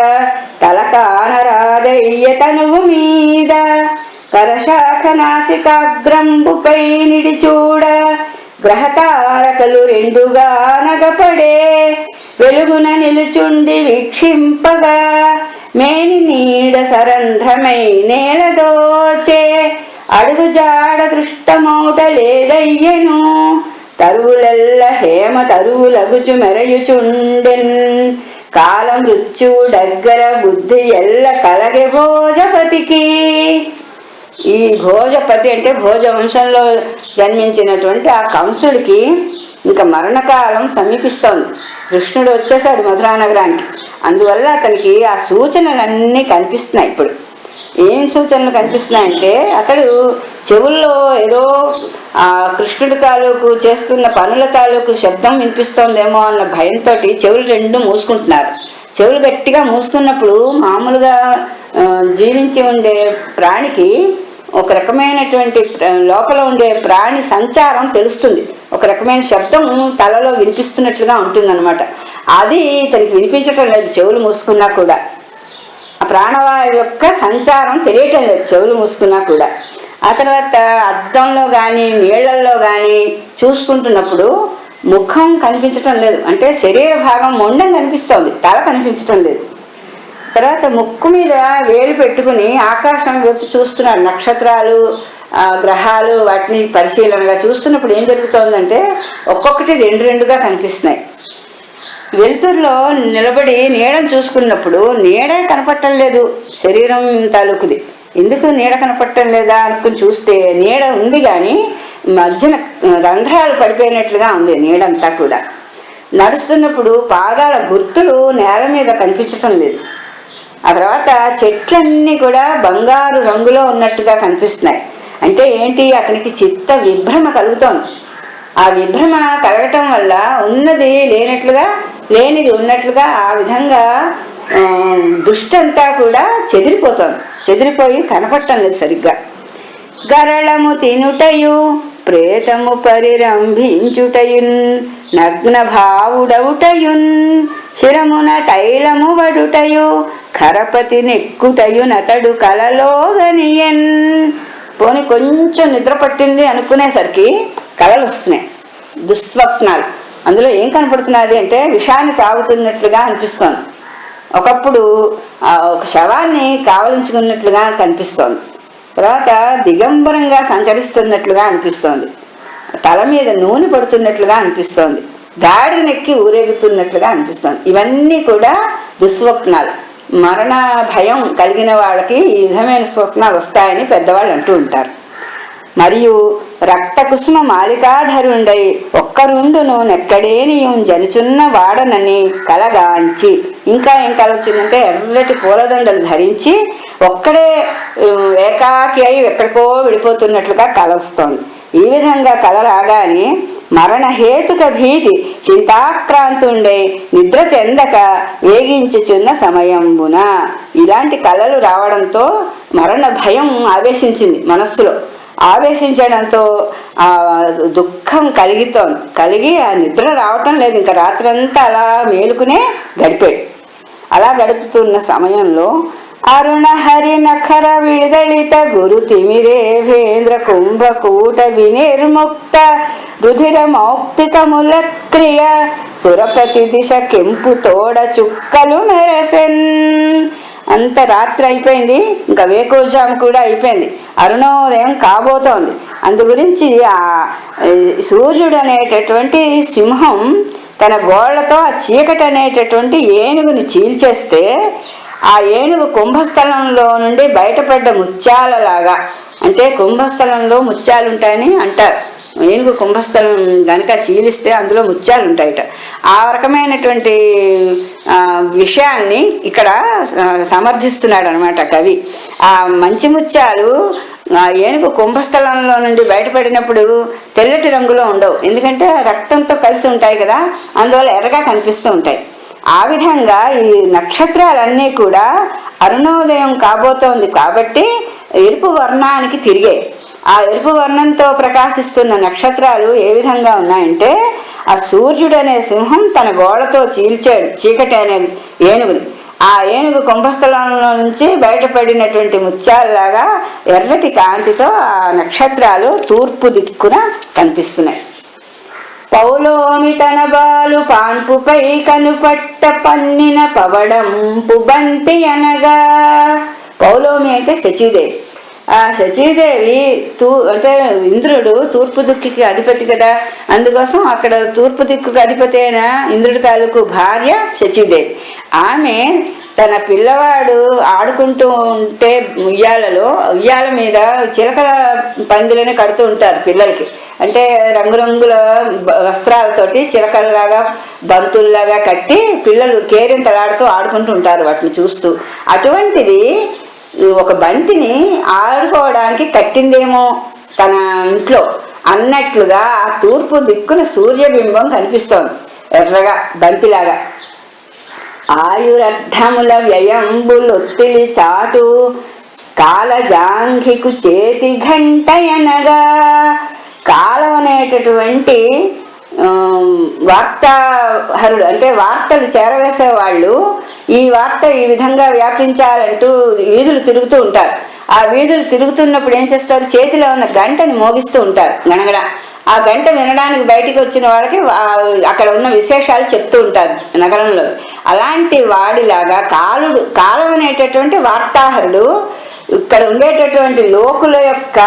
Speaker 1: తలకానరాదయ్య తనువు మీద కరశాఖ నాసికాగ్రంబుపై నిడిచూడ గ్రహతారకలు రెండుగా నగపడే. వెలుగున నిలుచుండి వీక్షింపగా మేని నీడ సరంధ్రమై నేలదోచే అడుగు జాడ దృష్టమౌట లేదయ్యను. తరువులెల్ల హేమ తరువులగుచు మెరయుచుండెన్ కాల మృత్యు దగ్గర బుద్ధి ఎల్ల కలగే భోజపతికి. ఈ భోజపతి అంటే భోజ వంశంలో జన్మించినటువంటి ఆ కంసుడికి ఇంకా మరణకాలం సమీపిస్తోంది. కృష్ణుడు వచ్చేసాడు మధురా నగరానికి. అందువల్ల అతనికి ఆ సూచనలన్నీ కనిపిస్తున్నాయి. ఇప్పుడు ఏం సూచనలు కనిపిస్తున్నాయంటే అతడు చెవుల్లో ఏదో ఆ కృష్ణుడి తాలూకు చేస్తున్న పనుల తాలూకు శబ్దం వినిపిస్తోందేమో అన్న భయంతో చెవులు రెండు మూసుకుంటున్నారు. చెవులు గట్టిగా మూసుకున్నప్పుడు మామూలుగా జీవించి ఉండే ప్రాణికి ఒక రకమైనటువంటి లోపల ఉండే ప్రాణి సంచారం తెలుస్తుంది. ఒక రకమైన శబ్దం తలలో వినిపిస్తున్నట్లుగా ఉంటుందన్నమాట. అది తనకి వినిపించటం లేదు చెవులు మూసుకున్నా కూడా. ఆ ప్రాణవాయువు యొక్క సంచారం తెలియటం లేదు చెవులు మూసుకున్నా కూడా. ఆ తర్వాత అద్దంలో కానీ నీళ్లల్లో కానీ చూసుకుంటున్నప్పుడు ముఖం కనిపించటం లేదు, అంటే శరీర భాగం మొండం కనిపిస్తోంది, తల కనిపించటం లేదు. తర్వాత ముక్కు మీద వేలు పెట్టుకుని ఆకాశం వైపు చూస్తున్నాడు. నక్షత్రాలు గ్రహాలు వాటిని పరిశీలనగా చూస్తున్నప్పుడు ఏం జరుగుతోందంటే ఒక్కొక్కటి రెండు రెండుగా కనిపిస్తున్నాయి. వెలుతురులో నిలబడి నీడను చూసుకున్నప్పుడు నీడ కనపడటం లేదు శరీరం తాలూకుది. ఎందుకు నీడ కనపడటం లేదా అనుకుని చూస్తే నీడ ఉంది కానీ మధ్యన రంధ్రాలు పడిపోయినట్లుగా ఉంది నీడంతా కూడా. నడుస్తున్నప్పుడు పాదాల గుర్తులు నేల మీద కనిపించటం లేదు. ఆ తర్వాత చెట్లన్నీ కూడా బంగారు రంగులో ఉన్నట్టుగా కనిపిస్తున్నాయి. అంటే ఏంటి, అతనికి చిత్త విభ్రమ కలుగుతోంది. ఆ విభ్రమ కలగటం వల్ల ఉన్నది లేనట్లుగా లేనిది ఉన్నట్లుగా ఆ విధంగా దృష్టంతా కూడా చెదిరిపోయి కనపడటం లేదు సరిగ్గా. గరళము తినుటయు ప్రేతము పరిరంభించుటయున్ నగ్న భావుడవుటయున్ శిరమున తైలము వడుటయు ఖరపతి నెక్కుటయునతడు కలలో గనియన్. పోని కొంచెం నిద్ర పట్టింది అనుకునేసరికి కళలు వస్తున్నాయి, దుస్వప్నాలు. అందులో ఏం కనపడుతున్నది అంటే విషాన్ని తాగుతున్నట్లుగా అనిపిస్తోంది. ఒకప్పుడు ఒక శవాన్ని కావలించుకున్నట్లుగా కనిపిస్తోంది. తర్వాత దిగంబరంగా సంచరిస్తున్నట్లుగా అనిపిస్తోంది. తల మీద నూనె పడుతున్నట్లుగా అనిపిస్తోంది. గాడిదనెక్కి ఊరేగుతున్నట్లుగా అనిపిస్తోంది. ఇవన్నీ కూడా దుస్వప్నాలు. మరణ భయం కలిగిన వాళ్ళకి ఈ విధమైన స్వప్నాలు వస్తాయని పెద్దవాళ్ళు అంటూ ఉంటారు. మరియు రక్తకుసుమ మాలికాధరుండై ఒక్కరుండును నెక్కడేనియం జనుచున్న వాడనని కలగాంచి, ఇంకా ఏం కల వచ్చిందంటే ఎర్రటి పూలదండలు ధరించి ఒక్కడే ఏకాకి అయి ఎక్కడికో విడిపోతున్నట్లుగా కల వస్తోంది. ఈ విధంగా కల రాగానే మరణహేతుక భీతి చింతాక్రాంతుండే నిద్ర చెందక వేగించుచున్న సమయంబున, ఇలాంటి కలలు రావడంతో మరణ భయం ఆవేశించింది మనస్సులో. ఆవేశించడంతో ఆ దుఃఖం కలిగి ఆ నిద్ర రావటం లేదు. ఇంకా రాత్రంతా అలా మేలుకునే గడిపాడు. అలా గడుపుతున్న సమయంలో అరుణ హరి నఖర విడదళిత గురు తిమిరేభేంద్ర కుంభకూట వినిర్ముక్త రుధిర మౌక్తికముల క్రియ సురపతి దిశ కెంపు తోడ చుక్కలు మెరసెన్. అంత రాత్రి అయిపోయింది, ఇంకా వేకోజాము కూడా అయిపోయింది, అరుణోదయం కాబోతోంది. అందు గురించి ఆ సూర్యుడు అనేటటువంటి సింహం తన గోళ్లతో ఆ చీకటి అనేటటువంటి ఏనుగుని చీల్చేస్తే ఆ ఏనుగు కుంభస్థలంలో నుండి బయటపడ్డ ముత్యాలలాగా, అంటే కుంభస్థలంలో ముత్యాలు ఉంటాయని అంటారు. ఏనుగు కుంభస్థలం గనక చీలిస్తే అందులో ముత్యాలు ఉంటాయట. ఆ రకమైనటువంటి విషయాన్ని ఇక్కడ సమర్థిస్తున్నాడు అనమాట కవి. ఆ మంచి ముత్యాలు ఏనుగు కుంభస్థలంలో నుండి బయటపడినప్పుడు తెల్లటి రంగులో ఉండవు, ఎందుకంటే రక్తంతో కలిసి ఉంటాయి కదా, అందువల్ల ఎర్రగా కనిపిస్తూ ఉంటాయి. ఆ విధంగా ఈ నక్షత్రాలన్నీ కూడా అరుణోదయం కాబోతోంది కాబట్టి ఎరుపు వర్ణానికి తిరిగాయి. ఆ ఎరుపు వర్ణంతో ప్రకాశిస్తున్న నక్షత్రాలు ఏ విధంగా ఉన్నాయంటే, ఆ సూర్యుడు అనే సింహం తన గోళ్లతో చీల్చాడు చీకటి అనే ఏనుగుని. ఆ ఏనుగు కుంభస్థలంలో నుంచి బయటపడినటువంటి ముత్యాలలాగా ఎర్రటి కాంతితో ఆ నక్షత్రాలు తూర్పు దిక్కున కనిపిస్తున్నాయి. పౌలోమి తన బాలు పాన్పుపై కనుపట్ట పన్నిన పవడంపు బంతి అనగా, పౌలోమి అంటే శచీదేవి. ఆ శచీదేవి అంటే ఇంద్రుడు తూర్పు దిక్కుకి అధిపతి కదా, అందుకోసం అక్కడ తూర్పు దిక్కుకి అధిపతి అయిన ఇంద్రుడి తాలూకు భార్య శచీదేవి. ఆమె తన పిల్లవాడు ఆడుకుంటూ ఉంటే ఉయ్యాల మీద చిలకల పందిలని కడుతూ ఉంటారు పిల్లలకి. అంటే రంగురంగుల వస్త్రాలతోటి చిలకల్లాగా బంతుల్లాగా కట్టి పిల్లలు కేరింతలాడుతూ ఆడుకుంటూ ఉంటారు వాటిని చూస్తూ. అటువంటిది ఒక బంతిని ఆడుకోవడానికి కట్టిందేమో తన ఇంట్లో అన్నట్లుగా ఆ తూర్పు దిక్కున సూర్యబింబం కనిపిస్తోంది ఎర్రగా బంతిలాగా. ఆయురర్ధముల వ్యయంబులొత్తిలి చాటు కాలజాంఘికు చేతి ఘంటయనగా, కాలం అనేటటువంటి వార్తాహరుడు అంటే వార్తలు చేరవేసేవాళ్ళు ఈ వార్త ఈ విధంగా వ్యాపించాలంటూ వీధులు తిరుగుతూ ఉంటారు. ఆ వీధులు తిరుగుతున్నప్పుడు ఏం చేస్తారు, చేతిలో ఉన్న గంటని మోగిస్తూ ఉంటారు గణగణ. ఆ గంట వినడానికి బయటికి వచ్చిన వాళ్ళకి అక్కడ ఉన్న విశేషాలు చెప్తూ ఉంటారు నగరంలో. అలాంటి వాడిలాగా కాలం అనేటటువంటి వార్తాహరుడు ఇక్కడ ఉండేటటువంటి లోకుల యొక్క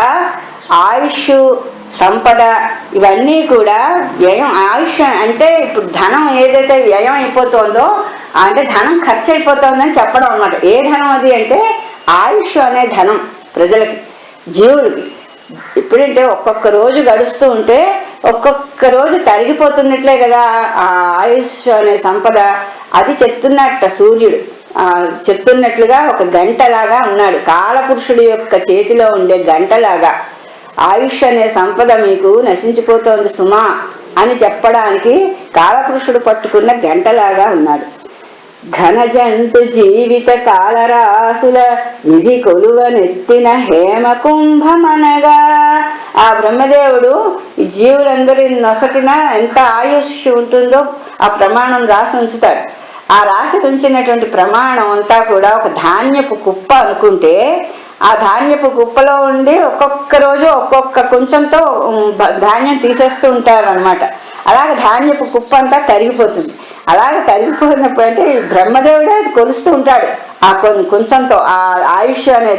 Speaker 1: ఆయుష్ సంపద ఇవన్నీ కూడా వ్యయం. ఆయుష్ అంటే ఇప్పుడు ధనం ఏదైతే వ్యయం అయిపోతుందో అంటే ధనం ఖర్చు అయిపోతుందని చెప్పడం అన్నమాట. ఏ ధనం అది అంటే ఆయుష్ అనే ధనం ప్రజలకి, జీవులకి. ఇప్పుడంటే ఒక్కొక్క రోజు గడుస్తూ ఉంటే ఒక్కొక్క రోజు తరిగిపోతున్నట్లే కదా ఆ ఆయుష్ అనే సంపద. అది చెప్తున్నట్ట సూర్యుడు చెప్తున్నట్లుగా ఒక గంటలాగా ఉన్నాడు, కాలపురుషుడి యొక్క చేతిలో ఉండే గంటలాగా. ఆయుష్ అనే సంపద మీకు నశించిపోతోంది సుమా అని చెప్పడానికి కాలపురుషుడు పట్టుకున్న గంటలాగా ఉన్నాడు. ఘనజంతు జీవిత కాలరాసుల విధి కొలువనెత్తిన హేమ కుంభమనగా, ఆ బ్రహ్మదేవుడు ఈ జీవులందరి నొసటిన ఎంత ఆయుష్ ఉంటుందో ఆ ప్రమాణం రాసి ఉంచుతాడు. ఆ రాసి ఉంచినటువంటి ప్రమాణం అంతా కూడా ఒక ధాన్యపు కుప్ప అనుకుంటే, ఆ ధాన్యపు కుప్పలో ఉండి ఒక్కొక్క రోజు ఒక్కొక్క కొంచెంతో ధాన్యం తీసేస్తూ ఉంటారు అనమాట. అలాగే ధాన్యపు కుప్ప అంతా తరిగిపోతుంది. అలాగే తరిగిపోయినప్పుడు అంటే బ్రహ్మదేవుడే కొలుస్తూ ఉంటాడు ఆ కొంచెంతో ఆ ఆయుష్ అనే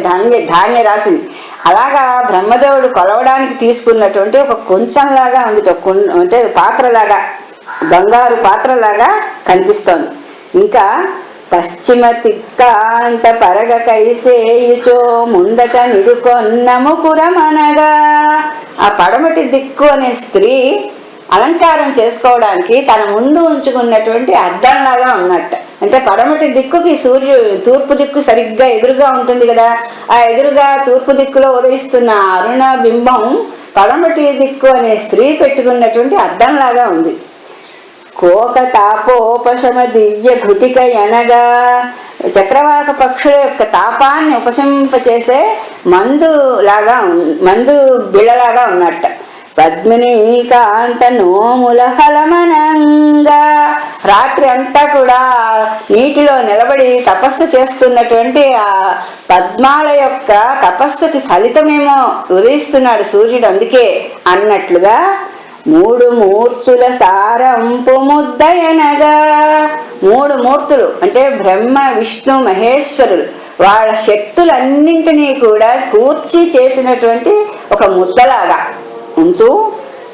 Speaker 1: ధాన్య రాశిని. అలాగా బ్రహ్మదేవుడు కొలవడానికి తీసుకున్నటువంటి ఒక కొంచెంలాగా ఉంది, అంటే పాత్రలాగా, బంగారు పాత్రలాగా కనిపిస్తోంది. ఇంకా పశ్చిమ తిక్కాంత పరగ కైసేయుచో ముందట నిడుకొన్న ముకురమనగా. ఆ పడమటి దిక్కు అనే స్త్రీ అలంకారం చేసుకోవడానికి తన ముందు ఉంచుకున్నటువంటి అద్దంలాగా ఉన్నట్ట. అంటే పడమటి దిక్కుకి తూర్పు దిక్కు సరిగ్గా ఎదురుగా ఉంటుంది కదా, ఆ ఎదురుగా తూర్పు దిక్కులో ఉదయిస్తున్న అరుణ బింబం పడమటి దిక్కు అనే స్త్రీ పెట్టుకున్నటువంటి అద్దంలాగా ఉంది. కోక తాపోపశమ దివ్య ఘుటిక అనగా చక్రవాక పక్షుల యొక్క తాపాన్ని ఉపశమింపచేసే మందు బిళ్ళలాగా ఉన్నట్ట. పద్మిని కాంత నోముల ఫలమనంగా రాత్రి అంతా కూడా నీటిలో నిలబడి తపస్సు చేస్తున్నటువంటి ఆ పద్మాల యొక్క తపస్సుకి ఫలితమేమో ఉదయిస్తున్నాడు సూర్యుడు అందుకే అన్నట్లుగా మూడు మూర్తుల సారంపు ముద్దయనగా. మూడు మూర్తులు అంటే బ్రహ్మ విష్ణు మహేశ్వరులు వాళ్ళ శక్తులన్నింటినీ కూడా కూర్చి చేసినటువంటి ఒక ముద్దలాగా ఉంటూ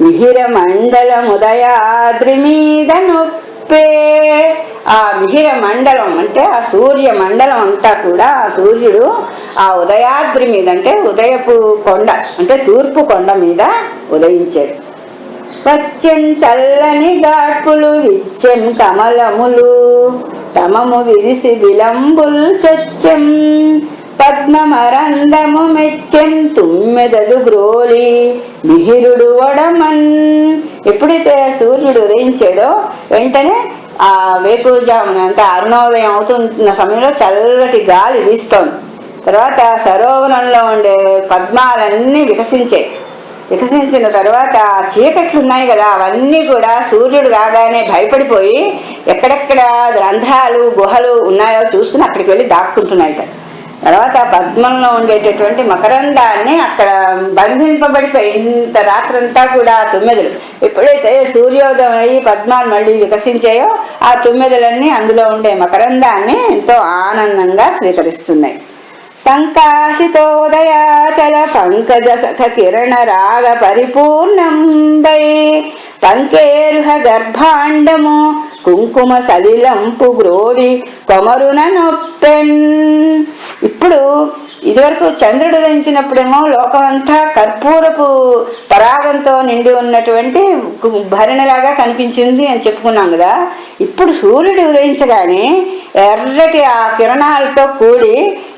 Speaker 1: మిహిర మండలం ఉదయాద్రి మీద నొప్పే. ఆ మిహిర మండలం అంటే ఆ సూర్య మండలం అంతా కూడా ఆ సూర్యుడు ఆ ఉదయాద్రి మీద అంటే ఉదయపు కొండ అంటే తూర్పు కొండ మీద ఉదయించాడు. వచ్చెం చల్లని గాడ్పులు విచ్చెం కమలములు తమము విరిసి విలంబుల్ చొచ్చెం పద్మమరందము మెచ్చెం తుమ్మెదలు గ్రోలి మిహిరుడు ఒడమన్. ఎప్పుడైతే సూర్యుడు ఉదయించాడో వెంటనే ఆ వేకువజామునంతా అరుణోదయం అవుతున్న సమయంలో చల్లటి గాలి వీస్తోంది. తర్వాత సరోవరంలో ఉండే పద్మాలన్నీ వికసించిన తర్వాత చీకట్లు ఉన్నాయి కదా అవన్నీ కూడా సూర్యుడు రాగానే భయపడిపోయి ఎక్కడెక్కడ రంధ్రాలు గుహలు ఉన్నాయో చూసుకుని అక్కడికి వెళ్ళి దాక్కుంటున్నాయట. తర్వాత పద్మంలో ఉండేటటువంటి మకరందాన్ని అక్కడ బంధింపబడిపోయి ఇంత రాత్రంతా కూడా తుమ్మెదలు ఎప్పుడైతే సూర్యోదయం అయ్యి పద్మాలు మళ్ళీ వికసించాయో ఆ తుమ్మెదలన్నీ అందులో ఉండే మకరందాన్ని ఎంతో ఆనందంగా స్వీకరిస్తున్నాయి. సంకాశితోదయాచల పంకజ సఖ కిరణ రాగ పరిపూర్ణంబై పంకేరుహ గర్భాండము కుంకుమ సలిలంపు గ్రోవి కొమరున నొప్పెన్. ఇప్పుడు ఇదివరకు చంద్రుడు ఉదయించినప్పుడేమో లోకమంతా కర్పూరపు పరాగంతో నిండి ఉన్నటువంటి భరణిలాగా కనిపించింది అని చెప్పుకున్నాం కదా. ఇప్పుడు సూర్యుడు ఉదయించగానే ఎర్రటి ఆ కిరణాలతో కూడి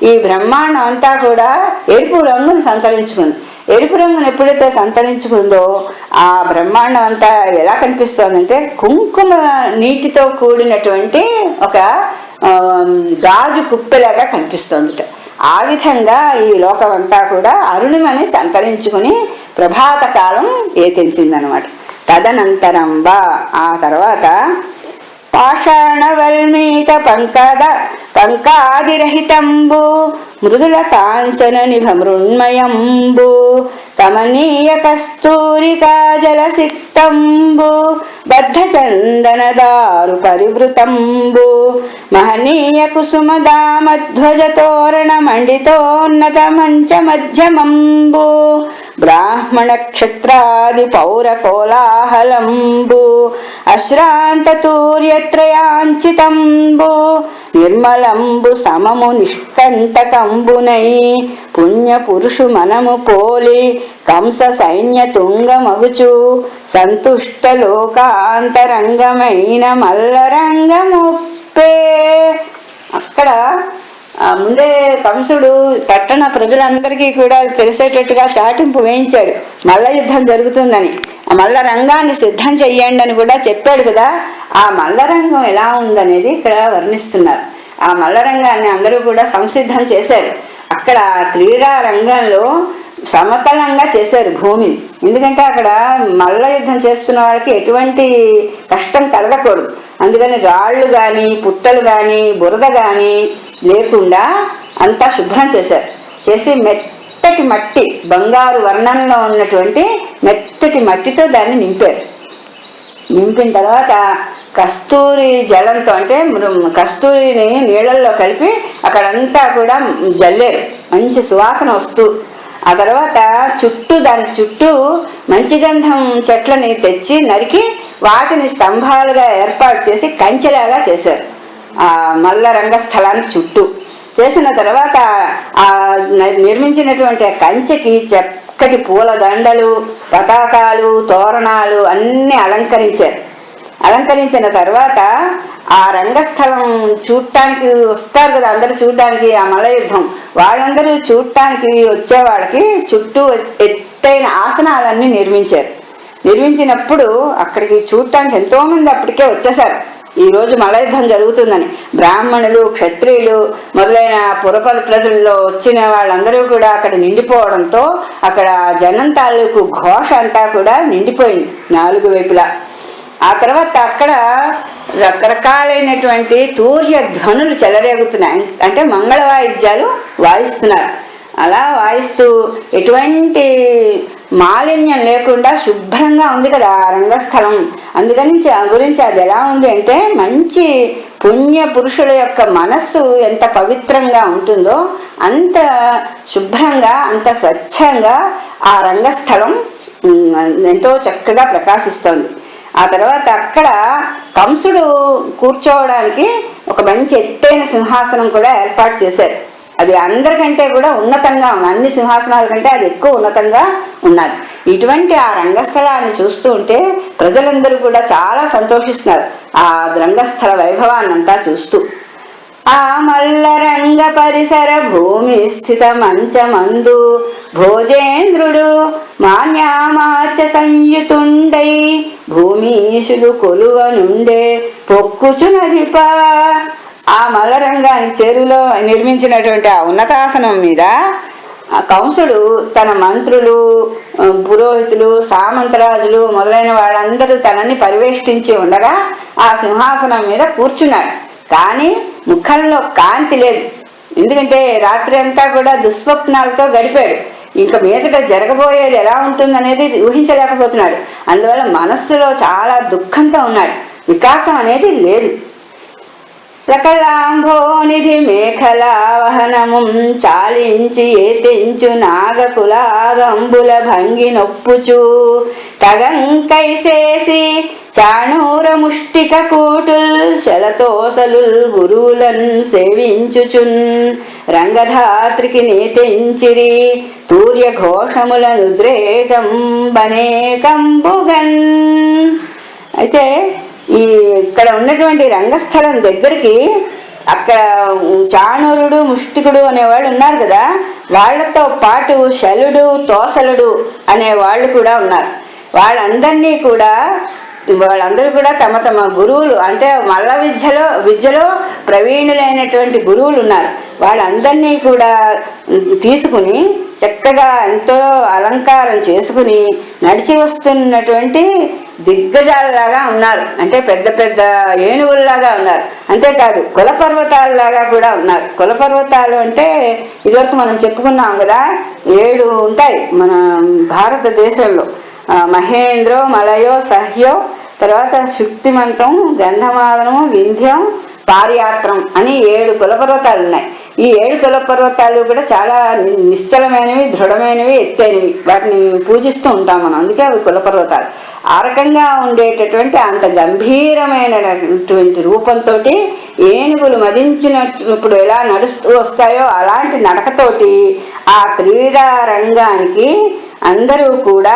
Speaker 1: ఈ బ్రహ్మాండం అంతా కూడా ఎరుపు రంగును సంతరించుకుంది. ఎరుపు రంగును ఎప్పుడైతే సంతరించుకుందో ఆ బ్రహ్మాండం అంతా ఎలా కనిపిస్తోందంటే కుంకుమ నీటితో కూడినటువంటి ఒక గాజు కుప్పెలాగా కనిపిస్తోందిట. ఆ విధంగా ఈ లోకమంతా కూడా అరుణిమని సంతరించుకుని ప్రభాత కాలం ఏతించిందనమాట. తదనంతరంబా ఆ తర్వాత పాషాణవల్మీక పంకాదిరహితంబు మృదుల కాంచన నిభ మృణ్మయంబు కమనీయ కస్తూరికాజల సిక్తంబు బద్ధ చందనదారు పరివృతంబు మహనీయ కుసుమదామధ్వజ తోరణ మండితోన్నత మంచ మధ్యమంబు బ్రాహ్మణ క్షత్రాది పౌర కోలాహలంబు అశ్రాంత తూర్యత్రయాంచితంబు నిర్మలంబు సమము నిష్కంటకంబునై పుణ్య పురుషు మనము పోలి కంస సైన్య తుంగమగుచు సంతుష్ట లోకాంతరంగమైన మల్లరంగముప్పే. అక్కడ ముందే కంసుడు పట్టణ ప్రజలందరికీ కూడా తెలిసేటట్టుగా చాటింపు వేయించాడు మల్ల యుద్ధం జరుగుతుందని. ఆ మల్ల రంగాన్ని సిద్ధం చెయ్యండి అని కూడా చెప్పాడు కదా. ఆ మల్లరంగం ఎలా ఉందనేది ఇక్కడ వర్ణిస్తున్నారు. ఆ మల్లరంగాన్ని అందరూ కూడా సంసిద్ధం చేశారు. అక్కడ క్రీడా రంగంలో సమతలంగా చేశారు భూమిని. ఎందుకంటే అక్కడ మల్ల యుద్ధం చేస్తున్న వాళ్ళకి ఎటువంటి కష్టం కలగకూడదు. అందుకని రాళ్ళు కానీ పుట్టలు కానీ బురద కానీ లేకుండా అంతా శుభ్రం చేశారు. చేసి మెత్తటి మట్టి బంగారు వర్ణంలో ఉన్నటువంటి మెత్తటి మట్టితో దాన్ని నింపారు. నింపిన తర్వాత కస్తూరి జలంతో అంటే కస్తూరిని నీళ్ళల్లో కలిపి అక్కడంతా కూడా జల్లేరు, మంచి సువాసన వస్తూ. ఆ తర్వాత దానికి చుట్టూ మంచి గంధం చెట్లని తెచ్చి నరికి వాటిని స్తంభాలుగా ఏర్పాటు చేసి కంచెలాగా చేశారు. ఆ మల్ల రంగస్థలానికి చుట్టూ చేసిన తర్వాత ఆ నిర్మించినటువంటి కంచెకి చక్కటి పూల దండలు, పతాకాలు, తోరణాలు అన్నీ అలంకరించిన తర్వాత ఆ రంగస్థలం చూడటానికి వస్తారు కదా అందరూ చూడడానికి, ఆ మల్ల యుద్ధం వాళ్ళందరూ చూడటానికి వచ్చే వాళ్ళకి చుట్టూ ఎత్తైన ఆసనాలన్నీ నిర్మించినప్పుడు అక్కడికి చూడటానికి ఎంతో మంది అప్పటికే వచ్చేసారు. ఈరోజు మల్ల యుద్ధం జరుగుతుందని బ్రాహ్మణులు, క్షత్రియులు మొదలైన పురపల ప్రజల్లో వచ్చిన వాళ్ళందరూ కూడా అక్కడ నిండిపోవడంతో అక్కడ జనం తాలూకు ఘోష అంతా కూడా నిండిపోయింది 4 వైపులా. ఆ తర్వాత అక్కడ రకరకాలైనటువంటి తూర్య ధ్వనులు చెలరేగుతున్నాయి, అంటే మంగళ వాయిద్యాలు వాయిస్తున్నారు. అలా వాయిస్తూ ఎటువంటి మాలిన్యం లేకుండా శుభ్రంగా ఉంది కదా ఆ రంగస్థలం. అందుకని గురించి అది ఎలా ఉంది అంటే మంచి పుణ్య పురుషుల యొక్క మనస్సు ఎంత పవిత్రంగా ఉంటుందో అంత శుభ్రంగా, అంత స్వచ్ఛంగా ఆ రంగస్థలం ఎంతో చక్కగా ప్రకాశిస్తోంది. ఆ తర్వాత అక్కడ కంసుడు కూర్చోవడానికి ఒక మంచి ఎత్తైన సింహాసనం కూడా ఏర్పాటు చేశారు. అది అందరికంటే కూడా ఉన్నతంగా ఉంది, అన్ని సింహాసనాల కంటే అది ఎక్కువ ఉన్నతంగా ఉన్నది. ఇటువంటి ఆ రంగస్థలాన్ని చూస్తూ ఉంటే ప్రజలందరూ కూడా చాలా సంతోషిస్తున్నారు ఆ రంగస్థల వైభవాన్నంతా చూస్తూ. ఆ మల్ల రంగ పరిసర భూమి స్థిత మంచమందు భోజేంద్రుడు మాన్యామాచ సంయుతుండై భూమీషులు కొలువ నుండే పొక్కుచునధిప. ఆ మల్లరంగానికి చెరువులో నిర్మించినటువంటి ఆ ఉన్నతాసనం మీద కంసుడు తన మంత్రులు, పురోహితులు, సామంతరాజులు మొదలైన వాళ్ళందరూ తనని పరివేష్టించి ఉండగా ఆ సింహాసనం మీద కూర్చున్నాడు. కానీ ముఖంలో కాంతి లేదు, ఎందుకంటే రాత్రి అంతా కూడా దుస్వప్నాలతో గడిపాడు. ఇంక మీదట జరగబోయేది ఎలా ఉంటుందనేది ఊహించలేకపోతున్నాడు. అందువల్ల మనస్సులో చాలా దుఃఖంతో ఉన్నాడు, వికాసం అనేది లేదు. సకలాంభోనిధి మేఖలావహనము చాలించి ఏతెంచు నాగకులాగంబుల భంగి నొప్పుచు తగంకైసేసి చాణూర ముష్టిక కూటుల్ శలతోసలుల్ గురువులన్ సేవించుచున్ రంగధాత్రికి నేతెంచిరి తూర్య ఘోషముల నుద్రేకం బనేకంబుగన్. అయితే ఇక్కడ ఉన్నటువంటి రంగస్థలం దగ్గరికి అక్కడ చాణూరుడు, ముష్టికుడు అనేవాళ్ళు ఉన్నారు కదా, వాళ్లతో పాటు శలుడు, తోసలుడు అనే వాళ్ళు కూడా ఉన్నారు. వాళ్ళందరూ కూడా తమ తమ గురువులు, అంటే మల్ల విద్యలో ప్రవీణులైనటువంటి గురువులు ఉన్నారు. వాళ్ళందరినీ కూడా తీసుకుని చక్కగా ఎంతో అలంకారం చేసుకుని నడిచి వస్తున్నటువంటి దిగ్గజాలలాగా ఉన్నారు, అంటే పెద్ద పెద్ద ఏనుగుల్లాగా ఉన్నారు. అంతేకాదు కులపర్వతాలలాగా కూడా ఉన్నారు. కులపర్వతాలు అంటే ఇదివరకు మనం చెప్పుకున్నాం కదా, 7 ఉంటాయి మన భారతదేశంలో. మహేంద్రో, మలయో, సహ్యో, తర్వాత శుక్తిమంతం, గంధమాదనము, వింధ్యం, పారియాత్రం అని 7 కులపర్వతాలు ఉన్నాయి. ఈ 7 కులపర్వతాలు కూడా చాలా నిశ్చలమైనవి, దృఢమైనవి, ఎత్తైనవి. వాటిని పూజిస్తూ ఉంటాం మనం, అందుకే అవి కులపర్వతాలు. ఆ రకంగా ఉండేటటువంటి అంత గంభీరమైనటువంటి రూపంతో ఏనుగులు మదించినప్పుడు ఎలా నడుస్తూ వస్తాయో అలాంటి నడకతోటి ఆ క్రీడా రంగానికి అందరూ కూడా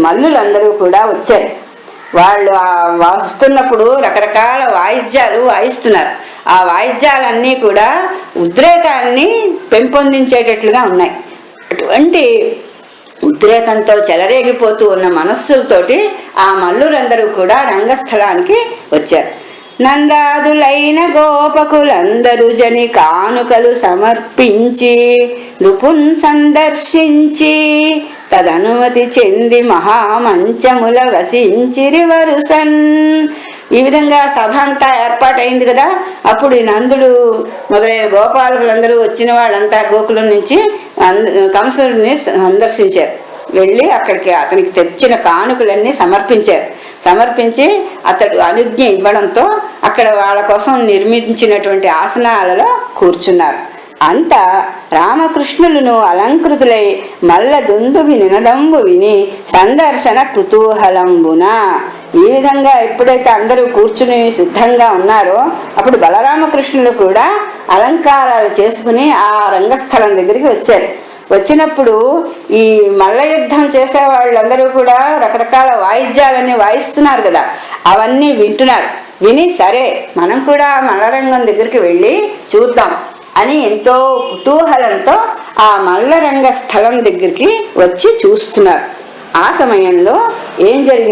Speaker 1: మల్లులందరూ కూడా వచ్చారు. వాళ్ళు వస్తున్నప్పుడు రకరకాల వాయిద్యాలు వాయిస్తున్నారు. ఆ వాయిద్యాలన్నీ కూడా ఉద్రేకాన్ని పెంపొందించేటట్లుగా ఉన్నాయి. అటువంటి ఉద్రేకంతో చెలరేగిపోతూ ఉన్న మనస్సులతోటి ఆ మల్లులందరూ కూడా రంగస్థలానికి వచ్చారు. నందాదులైన గోపకులందరూ జని కానుకలు సమర్పించి నృపున్ సందర్శించి తదనుమతి చెంది మహామంచముల వసించిరి వరుసన్. ఈ విధంగా సభ అంతా ఏర్పాటైంది కదా. అప్పుడు ఈ నందుడు మొదలైన గోపాలకులందరూ వచ్చిన వాళ్ళంతా గోకులం నుంచి కంసుడిని సందర్శించారు. వెళ్ళి అతనికి తెచ్చిన కానుకలన్నీ సమర్పించి అతడు అనుజ్ఞ ఇవ్వడంతో అక్కడ వాళ్ళ కోసం నిర్మించినటువంటి ఆసనాలలో కూర్చున్నారు. అంత రామకృష్ణులను అలంకృతులై మల్ల దుందువి నినదంబు విని సందర్శన కుతూహలంబున. ఈ విధంగా ఎప్పుడైతే అందరూ కూర్చుని సిద్ధంగా ఉన్నారో అప్పుడు బలరామకృష్ణులు కూడా అలంకారాలు చేసుకుని ఆ రంగస్థలం దగ్గరికి వచ్చారు. వచ్చినప్పుడు ఈ మల్ల యుద్ధం చేసే వాళ్ళందరూ కూడా రకరకాల వాయిద్యాలన్నీ వాయిస్తున్నారు కదా, అవన్నీ వింటున్నారు. విని సరే మనం కూడా మల్లరంగం దగ్గరికి వెళ్ళి చూద్దాం అని ఎంతో కుతూహలంతో ఆ మల్లరంగ స్థలం దగ్గరికి వచ్చి చూస్తున్నారు. ఆ సమయంలో ఏం జరిగింది?